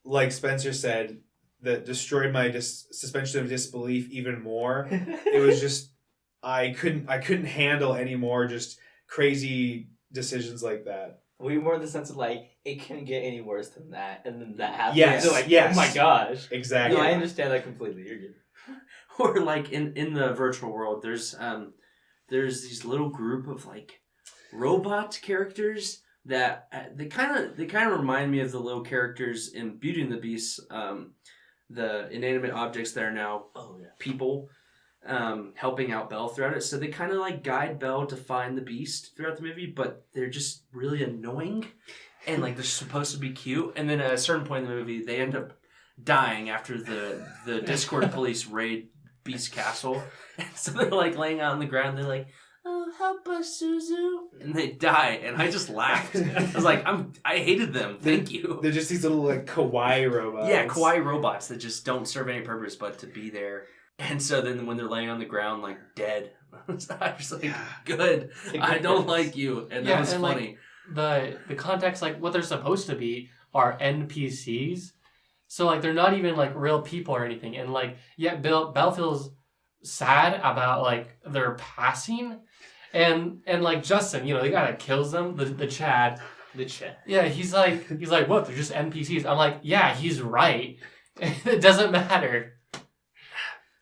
like Spencer said, that destroyed my suspension of disbelief even more, it was just, I couldn't handle any more just crazy decisions like that.
Were you more in the sense of like, it couldn't get any worse than that, and then that happened?
Yes,
so like,
yes.
Oh my gosh.
Exactly.
No, I understand that completely. You're good.
Or like in the virtual world, there's these little group of like robot characters that they kind of remind me of the little characters in Beauty and the Beast, the inanimate objects that are now people. Helping out Belle throughout it. So they kind of like guide Belle to find the beast throughout the movie, but they're just really annoying and like they're supposed to be cute. And then at a certain point in the movie, they end up dying after the Discord police raid Beast Castle. And so they're like laying out on the ground. They're like, "Oh, help us, Suzu!" And they die. And I just laughed. I was like, I hated them. Thank you.
They're just these little like kawaii robots.
Yeah, kawaii robots that just don't serve any purpose but to be there. And so then when they're laying on the ground, like, dead, I was like, good, I don't like you. And that was funny.
Like, the context, like, what they're supposed to be are NPCs. So, like, they're not even, like, real people or anything. And, like, yeah, Belle feels sad about, like, their passing. And like, Justin, the guy that kills them, the Chad.
The Chad.
Yeah, he's like, what, they're just NPCs? I'm like, yeah, he's right. It doesn't matter.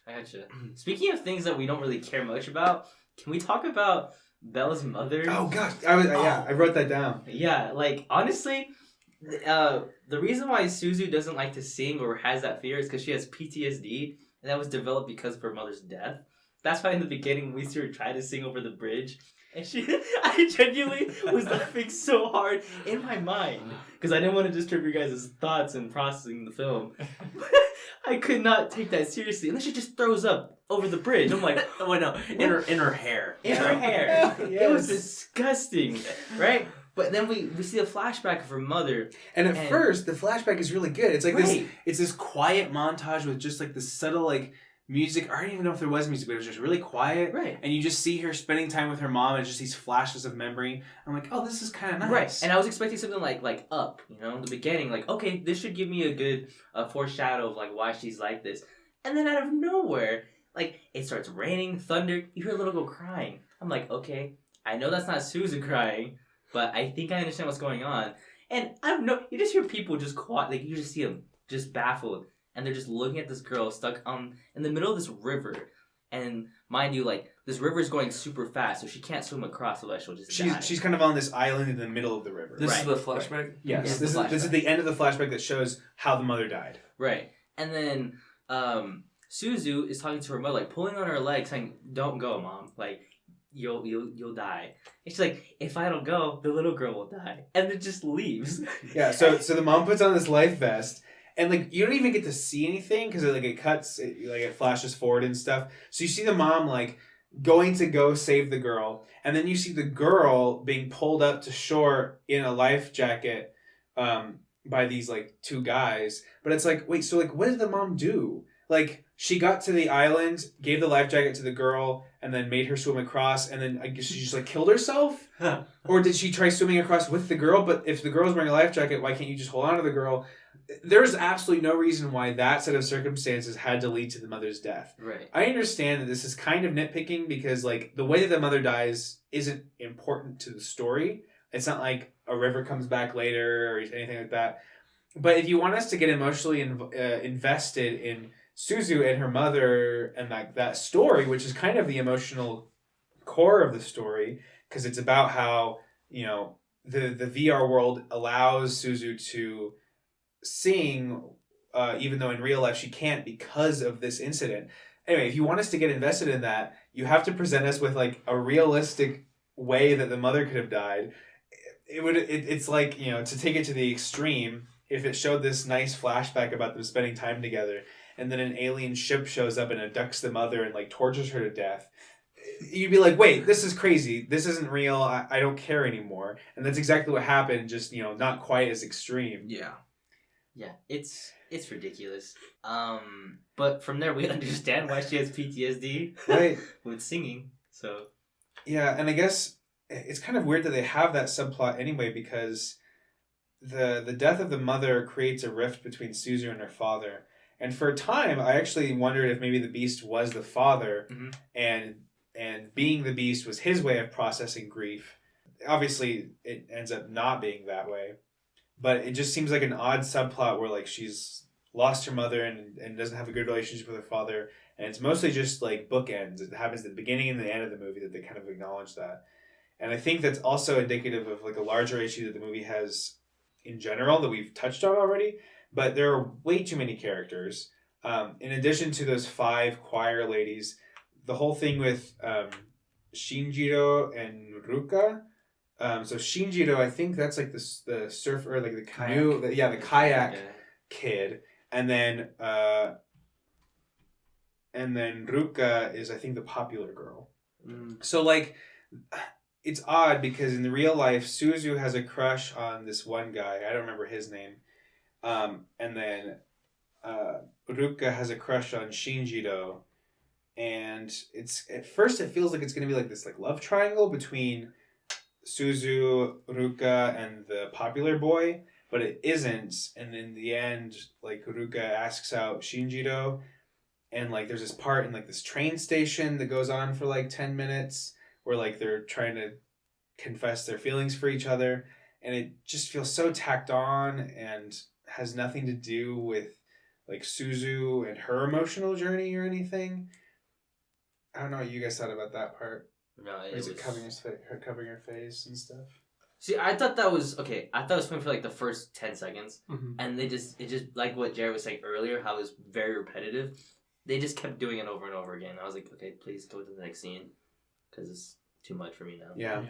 I gotcha. Speaking of things that we don't really care much about, can we talk about Belle's mother?
Oh gosh, I wrote that down.
Yeah, like honestly, the reason why Suzu doesn't like to sing or has that fear is because she has PTSD, and that was developed because of her mother's death. That's why in the beginning we see her try to sing over the bridge, and I genuinely was laughing so hard in my mind because I didn't want to disturb your guys' thoughts and processing the film. I could not take that seriously. And then she just throws up over the bridge. I'm like,
oh no, in her hair.
In her hair. Yes. It was disgusting, right? But then we see a flashback of her mother.
And at first, the flashback is really good. It's like this quiet montage with just like this subtle like music. I don't even know if there was music, but it was just really quiet.
Right.
And you just see her spending time with her mom and just these flashes of memory. I'm like, oh, this is kind of nice.
Right. And I was expecting something like Up, in the beginning. Like, okay, this should give me a good foreshadow of like why she's like this. And then out of nowhere, like it starts raining, thunder. You hear a little girl crying. I'm like, okay, I know that's not Susan crying, but I think I understand what's going on. And I don't know. You just hear people just quiet. Like you just see them just baffled. And they're just looking at this girl stuck in the middle of this river. And mind you, like, this river is going super fast, so she can't swim across, otherwise she'll just die.
She's kind of on this island in the middle of the river.
This is the flashback?
Right. Yes,
this
is the end of the flashback that shows how the mother died.
Right. And then Suzu is talking to her mother, like, pulling on her leg, saying, "Don't go, Mom. Like, you'll die." And she's like, "If I don't go, the little girl will die." And it just leaves.
Yeah, so the mom puts on this life vest. And, like, you don't even get to see anything because, like, it cuts, it flashes forward and stuff. So you see the mom, like, going to go save the girl. And then you see the girl being pulled up to shore in a life jacket by these, like, two guys. But it's like, wait, so, like, what did the mom do? Like, she got to the island, gave the life jacket to the girl, and then made her swim across. And then I guess she just, like, killed herself? Or did she try swimming across with the girl? But if the girl's wearing a life jacket, why can't you just hold on to the girl? There's absolutely no reason why that set of circumstances had to lead to the mother's death.
Right.
I understand that this is kind of nitpicking because, like, the way that the mother dies isn't important to the story. It's not like a river comes back later or anything like that. But if you want us to get emotionally invested in Suzu and her mother and, like, that story, which is kind of the emotional core of the story, because it's about how, you know, the VR world allows Suzu to sing, even though in real life she can't because of this incident. Anyway, if you want us to get invested in that, you have to present us with like a realistic way that the mother could have died. It's like, you know, to take it to the extreme, if it showed this nice flashback about them spending time together, and then an alien ship shows up and abducts the mother and like tortures her to death, you'd be like, wait, this is crazy. This isn't real. I don't care anymore. And that's exactly what happened, just, you know, not quite as extreme.
Yeah.
Yeah, it's ridiculous. But from there we understand why she has PTSD
Right.
with singing. So
yeah, and I guess it's kind of weird that they have that subplot anyway, because the death of the mother creates a rift between Suzu and her father. And for a time, I actually wondered if maybe the Beast was the father, and being the Beast was his way of processing grief. Obviously, it ends up not being that way. But it just seems like an odd subplot where like she's lost her mother and doesn't have a good relationship with her father. And it's mostly just like bookends. It happens at the beginning and the end of the movie that they kind of acknowledge that. And I think that's also indicative of like a larger issue that the movie has in general that we've touched on already. But there are way too many characters. In addition to those 5 choir ladies, the whole thing with Shinjiro and Ruka. So Shinjiro, I think that's like the surfer, like the canoe, the kayak kid, and then Ruka is, I think, the popular girl. So like, it's odd because in the real life, Suzu has a crush on this one guy. I don't remember his name, and then Ruka has a crush on Shinjiro, and it's at first it feels like it's gonna be like this like love triangle between Suzu, Ruka, and the popular boy, but it isn't. And in the end, like, Ruka asks out Shinjiro, and like there's this part in like this train station that goes on for like 10 minutes where like they're trying to confess their feelings for each other, and it just feels so tacked on and has nothing to do with like Suzu and her emotional journey or anything. I don't know what you guys thought about that part.
no,
Or is it covering her covering her face and stuff?
See, I thought that was okay. I thought it was funny for like the first 10 seconds,
Mm-hmm.
and it just like what Jared was saying earlier, how it was very repetitive. They just kept doing it over and over again. I was like, okay, please go to the next scene, because it's too much for me now.
Yeah.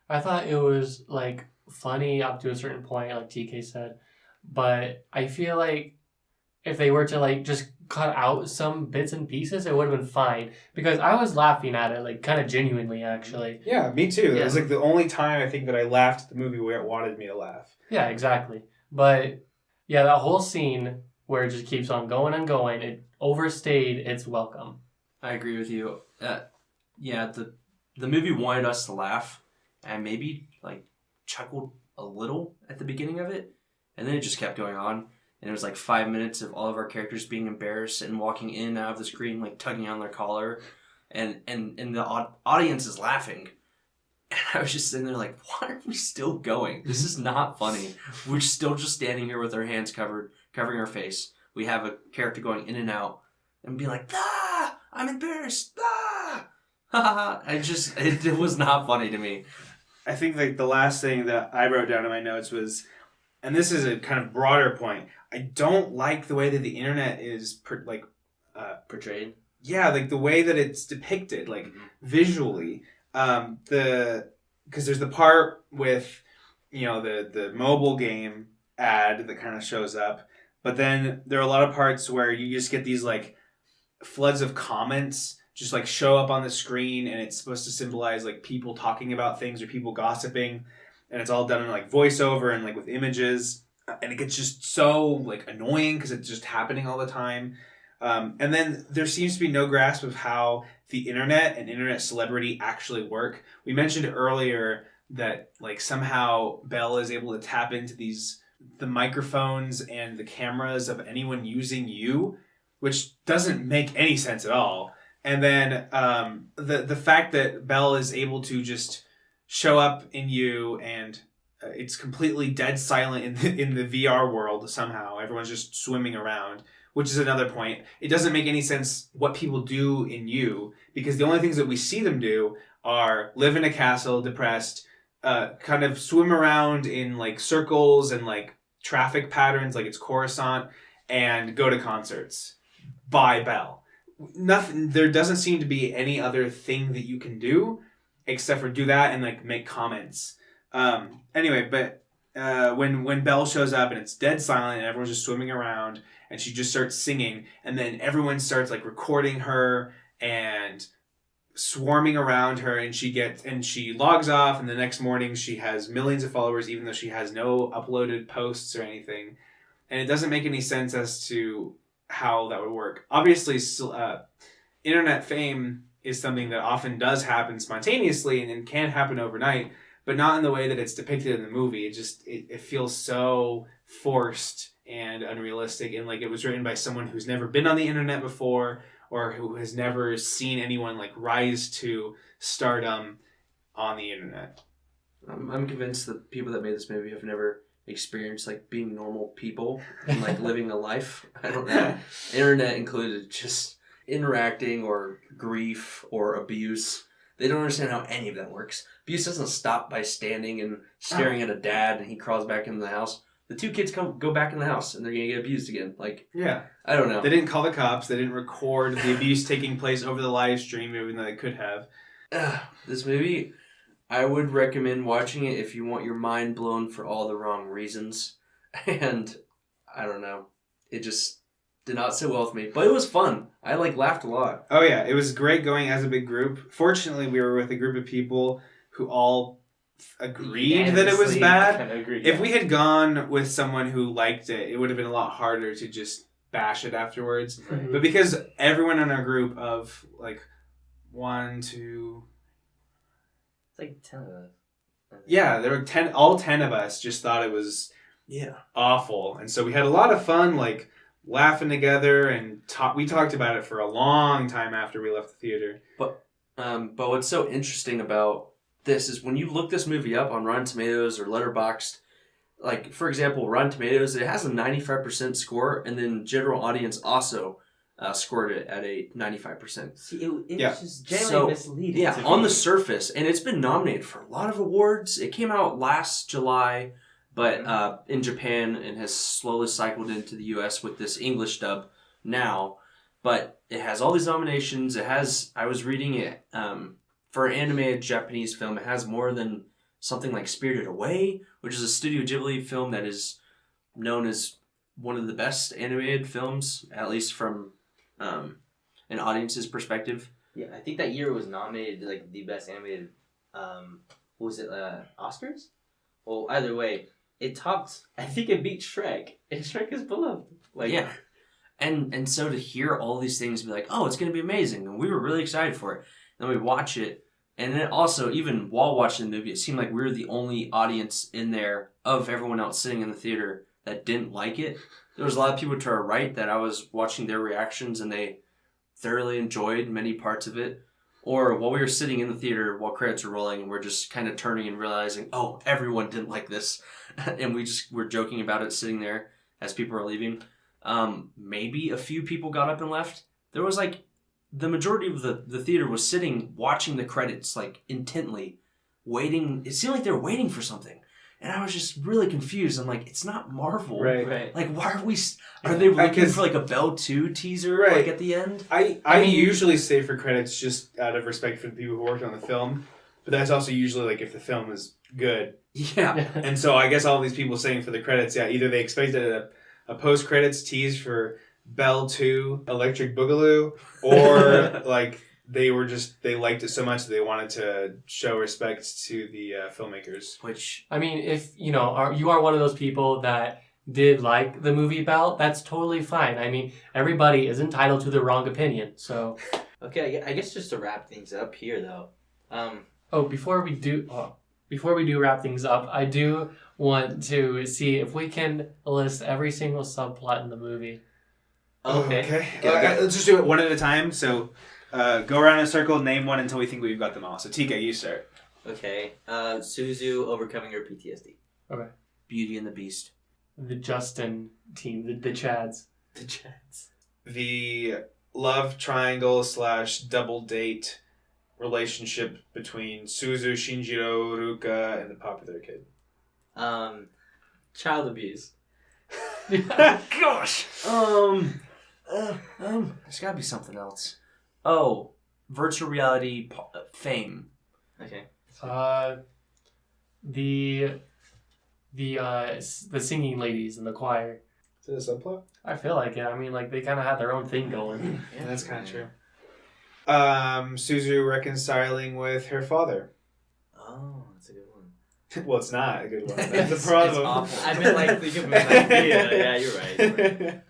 I thought it was like funny up to a certain point, like TK said, but I feel like if they were to like just cut out some bits and pieces, it would have been fine, because I was laughing at it like kind of genuinely, actually.
Yeah, me too.
Yeah.
It was like the only time I think that I laughed at the movie where it wanted me to laugh.
Yeah, exactly. But yeah, that whole scene where it just keeps on going and going, it overstayed its welcome.
I agree with you. Yeah, the movie wanted us to laugh and maybe like chuckled a little at the beginning of it, and then it just kept going on. And it was like 5 minutes of all of our characters being embarrassed and walking in and out of the screen, like tugging on their collar, and the audience is laughing. And I was just sitting there like, why are we still going? This is not funny. We're still just standing here with our hands covering our face. We have a character going in and out and be like, ah, I'm embarrassed, ah, ha ha ha. It was not funny to me.
I think like the last thing that I wrote down in my notes was, and this is a kind of broader point, I don't like the way that the internet is
Portrayed.
Yeah, like the way that it's depicted, like visually. Because there's the part with, you know, the mobile game ad that kind of shows up, but then there are a lot of parts where you just get these like floods of comments just like show up on the screen, and it's supposed to symbolize like people talking about things or people gossiping, and it's all done in like voiceover and like with images, and it gets just so like annoying because it's just happening all the time. And then there seems to be no grasp of how the internet and internet celebrity actually work. We mentioned earlier that like somehow Belle is able to tap into the microphones and the cameras of anyone using you, which doesn't make any sense at all. And then the fact that Belle is able to just show up in you and it's completely dead silent in the VR world somehow. Everyone's just swimming around, which is another point. It doesn't make any sense what people do in you, because the only things that we see them do live in a castle, depressed, kind of swim around in like circles and like traffic patterns, like it's Coruscant, and go to concerts by Belle. Nothing. There doesn't seem to be any other thing that you can do except for do that and like make comments. Anyway, but when Belle shows up and it's dead silent and everyone's just swimming around and she just starts singing and then everyone starts like recording her and swarming around her, and she logs off, and the next morning she has millions of followers even though she has no uploaded posts or anything, and it doesn't make any sense as to how that would work. Obviously, internet fame is something that often does happen spontaneously and can happen overnight, but not in the way that it's depicted in the movie. It feels so forced and unrealistic, and like it was written by someone who's never been on the internet before or who has never seen anyone like rise to stardom on the internet.
I'm convinced that people that made this movie have never experienced like being normal people and like living a life. I don't know. Internet included, just interacting or grief or abuse. They don't understand how any of that works. Abuse doesn't stop by standing and staring at a dad and he crawls back into the house. The two kids go back in the house and they're going to get abused again. Like,
yeah.
I don't know.
They didn't call the cops. They didn't record the abuse taking place over the live stream, even though they could have.
This movie, I would recommend watching it if you want your mind blown for all the wrong reasons. And I don't know. It just did not sit well with me. But it was fun. I laughed a lot.
Oh, yeah. It was great going as a big group. Fortunately, we were with a group of people who all agreed that it was bad. If we had gone with someone who liked it, it would have been a lot harder to just bash it afterwards.
Right.
But because everyone in our group of like 1, 2...
It's like 10 of us.
Yeah, there were 10. All 10 of us just thought it was awful, and so we had a lot of fun, like laughing together, and we talked about it for a long time after we left the theater.
But what's so interesting about this is when you look this movie up on Rotten Tomatoes or Letterboxd, like for example, Rotten Tomatoes, it has a 95% score, and then general audience also scored it at a 95%.
See, it was just generally misleading.
Yeah, on the surface, and it's been nominated for a lot of awards. It came out last July, but in Japan, and has slowly cycled into the U.S. with this English dub now. But it has all these nominations. It has, I was reading it, for an animated Japanese film, it has more than something like Spirited Away, which is a Studio Ghibli film that is known as one of the best animated films, at least from an audience's perspective.
Yeah, I think that year it was nominated like the best animated. What was it? Oscars? Well, either way, it topped. I think it beat Shrek, and Shrek is beloved. Like,
yeah, and so to hear all these things, be like, oh, it's gonna be amazing, and we were really excited for it. Then we watch it, and then also even while watching the movie, it seemed like we were the only audience in there of everyone else sitting in the theater that didn't like it. There was a lot of people to our right that I was watching their reactions, and they thoroughly enjoyed many parts of it. Or while we were sitting in the theater while credits were rolling, and we're just kind of turning and realizing, oh, everyone didn't like this. And we just were joking about it sitting there as people were leaving. Maybe a few people got up and left. There was like, the majority of the theater was sitting watching the credits like intently, waiting. It seemed like they were waiting for something. And I was just really confused. I'm like, it's not Marvel.
Right.
Like, why are we... Are they looking for like a Belle 2 teaser like at the end?
I usually stay for credits just out of respect for the people who worked on the film. But that's also usually like if the film is good.
Yeah.
And so I guess all these people staying for the credits, either they expected a post-credits tease for Belle 2, Electric Boogaloo, or like they liked it so much that they wanted to show respect to the filmmakers.
Which,
I mean, if you are one of those people that did like the movie Belle, that's totally fine. I mean, everybody is entitled to their wrong opinion. So,
okay, I guess just to wrap things up here, though.
Before we do wrap things up, I do want to see if we can list every single subplot in the movie.
Okay.
Let's just do it one at a time. So, go around in a circle, name one until we think we've got them all. So, Tika, you start.
Okay. Suzu overcoming her PTSD.
Okay.
Beauty and the Beast.
The Justin team, the Chads.
The Chads.
The love triangle / double date relationship between Suzu, Shinjiro, Ruka, and the popular kid?
Child abuse.
Gosh. There's gotta be something else. Oh, virtual reality fame.
Okay.
The singing ladies in the choir.
Is it a subplot?
I feel like it. I mean, like they kind of had their own thing going.
Yeah, that's kind of true. Suzu reconciling with her father.
Oh, that's a good one.
Well, it's not a good one. That's
It's
the problem.
awful.
I meant like think of an idea. Yeah, you're right.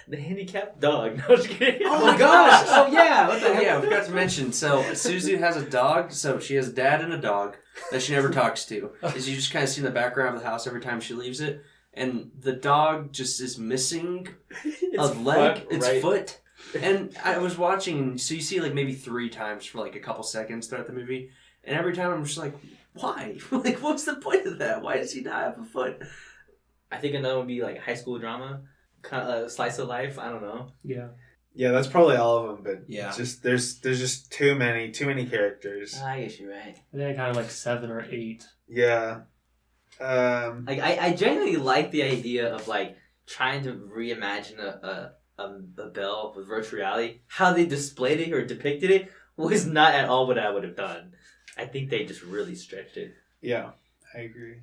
The handicapped dog. No, I'm just kidding.
Oh my gosh!
Oh yeah. What the heck?
Yeah, I forgot to mention. So Suzu has a dog. So she has a dad and a dog that she never talks to. Is you just kind of see in the background of the house every time she leaves it, and the dog just is missing a leg. Its foot. And I was watching. So you see like maybe 3 times for like a couple seconds throughout the movie, and every time I'm just like, why? Like, what's the point of that? Why does he not have a foot?
I think another would be like high school drama, kind of slice of life. I don't know.
Yeah.
Yeah, that's probably all of them. But
Yeah.
just there's just too many characters.
I guess you're right.
I think kind of like 7 or 8.
Yeah.
Like I genuinely like the idea of like trying to reimagine a Belle with virtual reality. How they displayed it or depicted it was not at all what I would have done. I think they just really stretched it.
Yeah, I agree.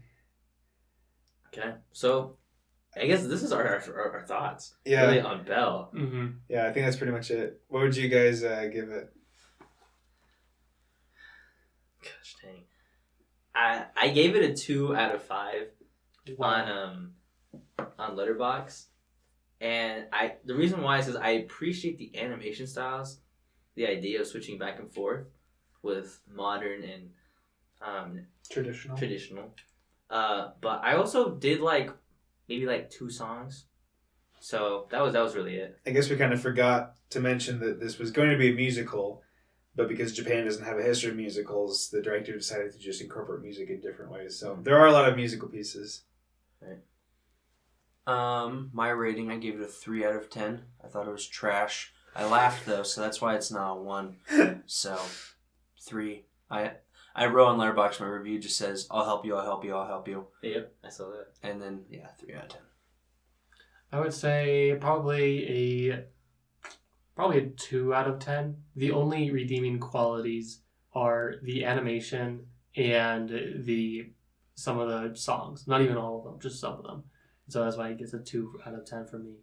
Okay, so I guess this is our thoughts.
Yeah.
Really on Belle.
Mm-hmm.
Yeah, I think that's pretty much it. What would you guys give it?
Gosh dang. I gave it a 2 out of 5
Wow.
on Letterboxd. And the reason why is because I appreciate the animation styles, the idea of switching back and forth with modern and traditional. But I also did like maybe like 2 songs, so that was really it.
I guess we kind of forgot to mention that this was going to be a musical, but because Japan doesn't have a history of musicals, the director decided to just incorporate music in different ways. So there are a lot of musical pieces.
Right.
My rating, I gave it a 3 out of 10. I thought it was trash. I laughed though, so that's why it's not a 1. So 3. I wrote on Letterboxd, my review just says, I'll help you, I'll help you, I'll help you.
Yep, I saw that.
And then 3 out of 10.
I would say probably a 2 out of 10. The only redeeming qualities are the animation and some of the songs. Not even all of them, just some of them. So that's why it gets a 2 out of 10 for me.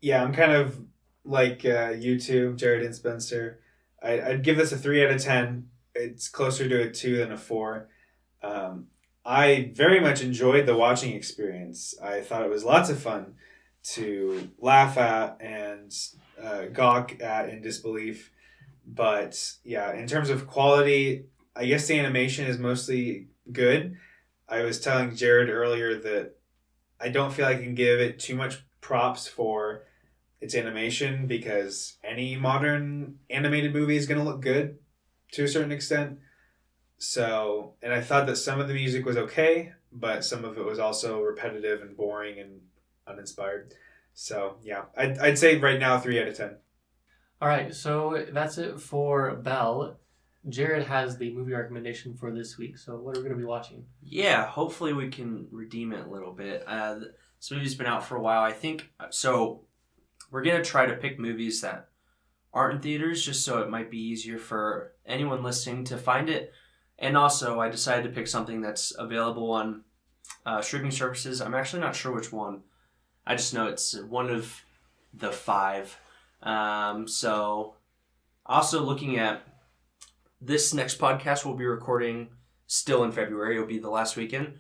Yeah, I'm kind of like you two, Jared and Spencer. I'd give this a 3 out of 10. It's closer to a 2 than a 4. I very much enjoyed the watching experience. I thought it was lots of fun to laugh at and gawk at in disbelief. But yeah, in terms of quality, I guess the animation is mostly good. I was telling Jared earlier that I don't feel I can give it too much props for its animation because any modern animated movie is going to look good to a certain extent. So, and I thought that some of the music was okay, but some of it was also repetitive and boring and uninspired. So, yeah, I'd say right now 3 out of 10.
All right, so that's it for Belle. Jared has the movie recommendation for this week. So what are we going to be watching?
Yeah, hopefully we can redeem it a little bit. This movie's been out for a while, I think. So we're going to try to pick movies that aren't in theaters just so it might be easier for anyone listening to find it. And also, I decided to pick something that's available on streaming services. I'm actually not sure which one. I just know it's one of the 5. So also looking at this next podcast we'll be recording still in February. It'll be the last weekend.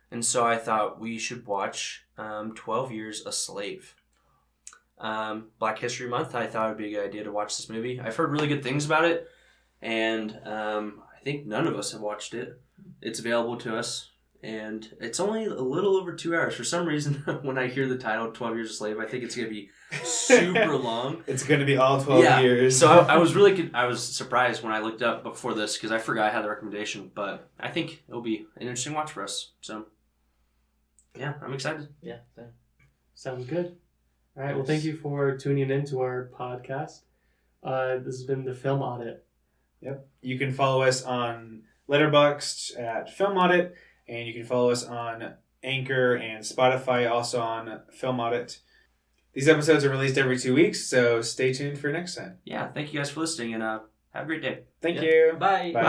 And so I thought we should watch 12 Years a Slave. Black History Month, I thought it would be a good idea to watch this movie. I've heard really good things about it. And I think none of us have watched it. It's available to us. And it's only a little over 2 hours. For some reason, when I hear the title, 12 Years a Slave, I think it's going to be super long.
It's going to be all 12 years.
So I was surprised when I looked up before this because I forgot I had the recommendation. But I think it'll be an interesting watch for us. So, yeah, I'm excited.
Yeah, same.
Sounds good. All right, well, thank you for tuning in to our podcast. This has been the Film Audit.
Yep. You can follow us on Letterboxd at Film Audit, and you can follow us on Anchor and Spotify, also on Film Audit. These episodes are released every 2 weeks, so stay tuned for next time.
Yeah, thank you guys for listening, and have a great day.
Thank you.
Bye.
Bye.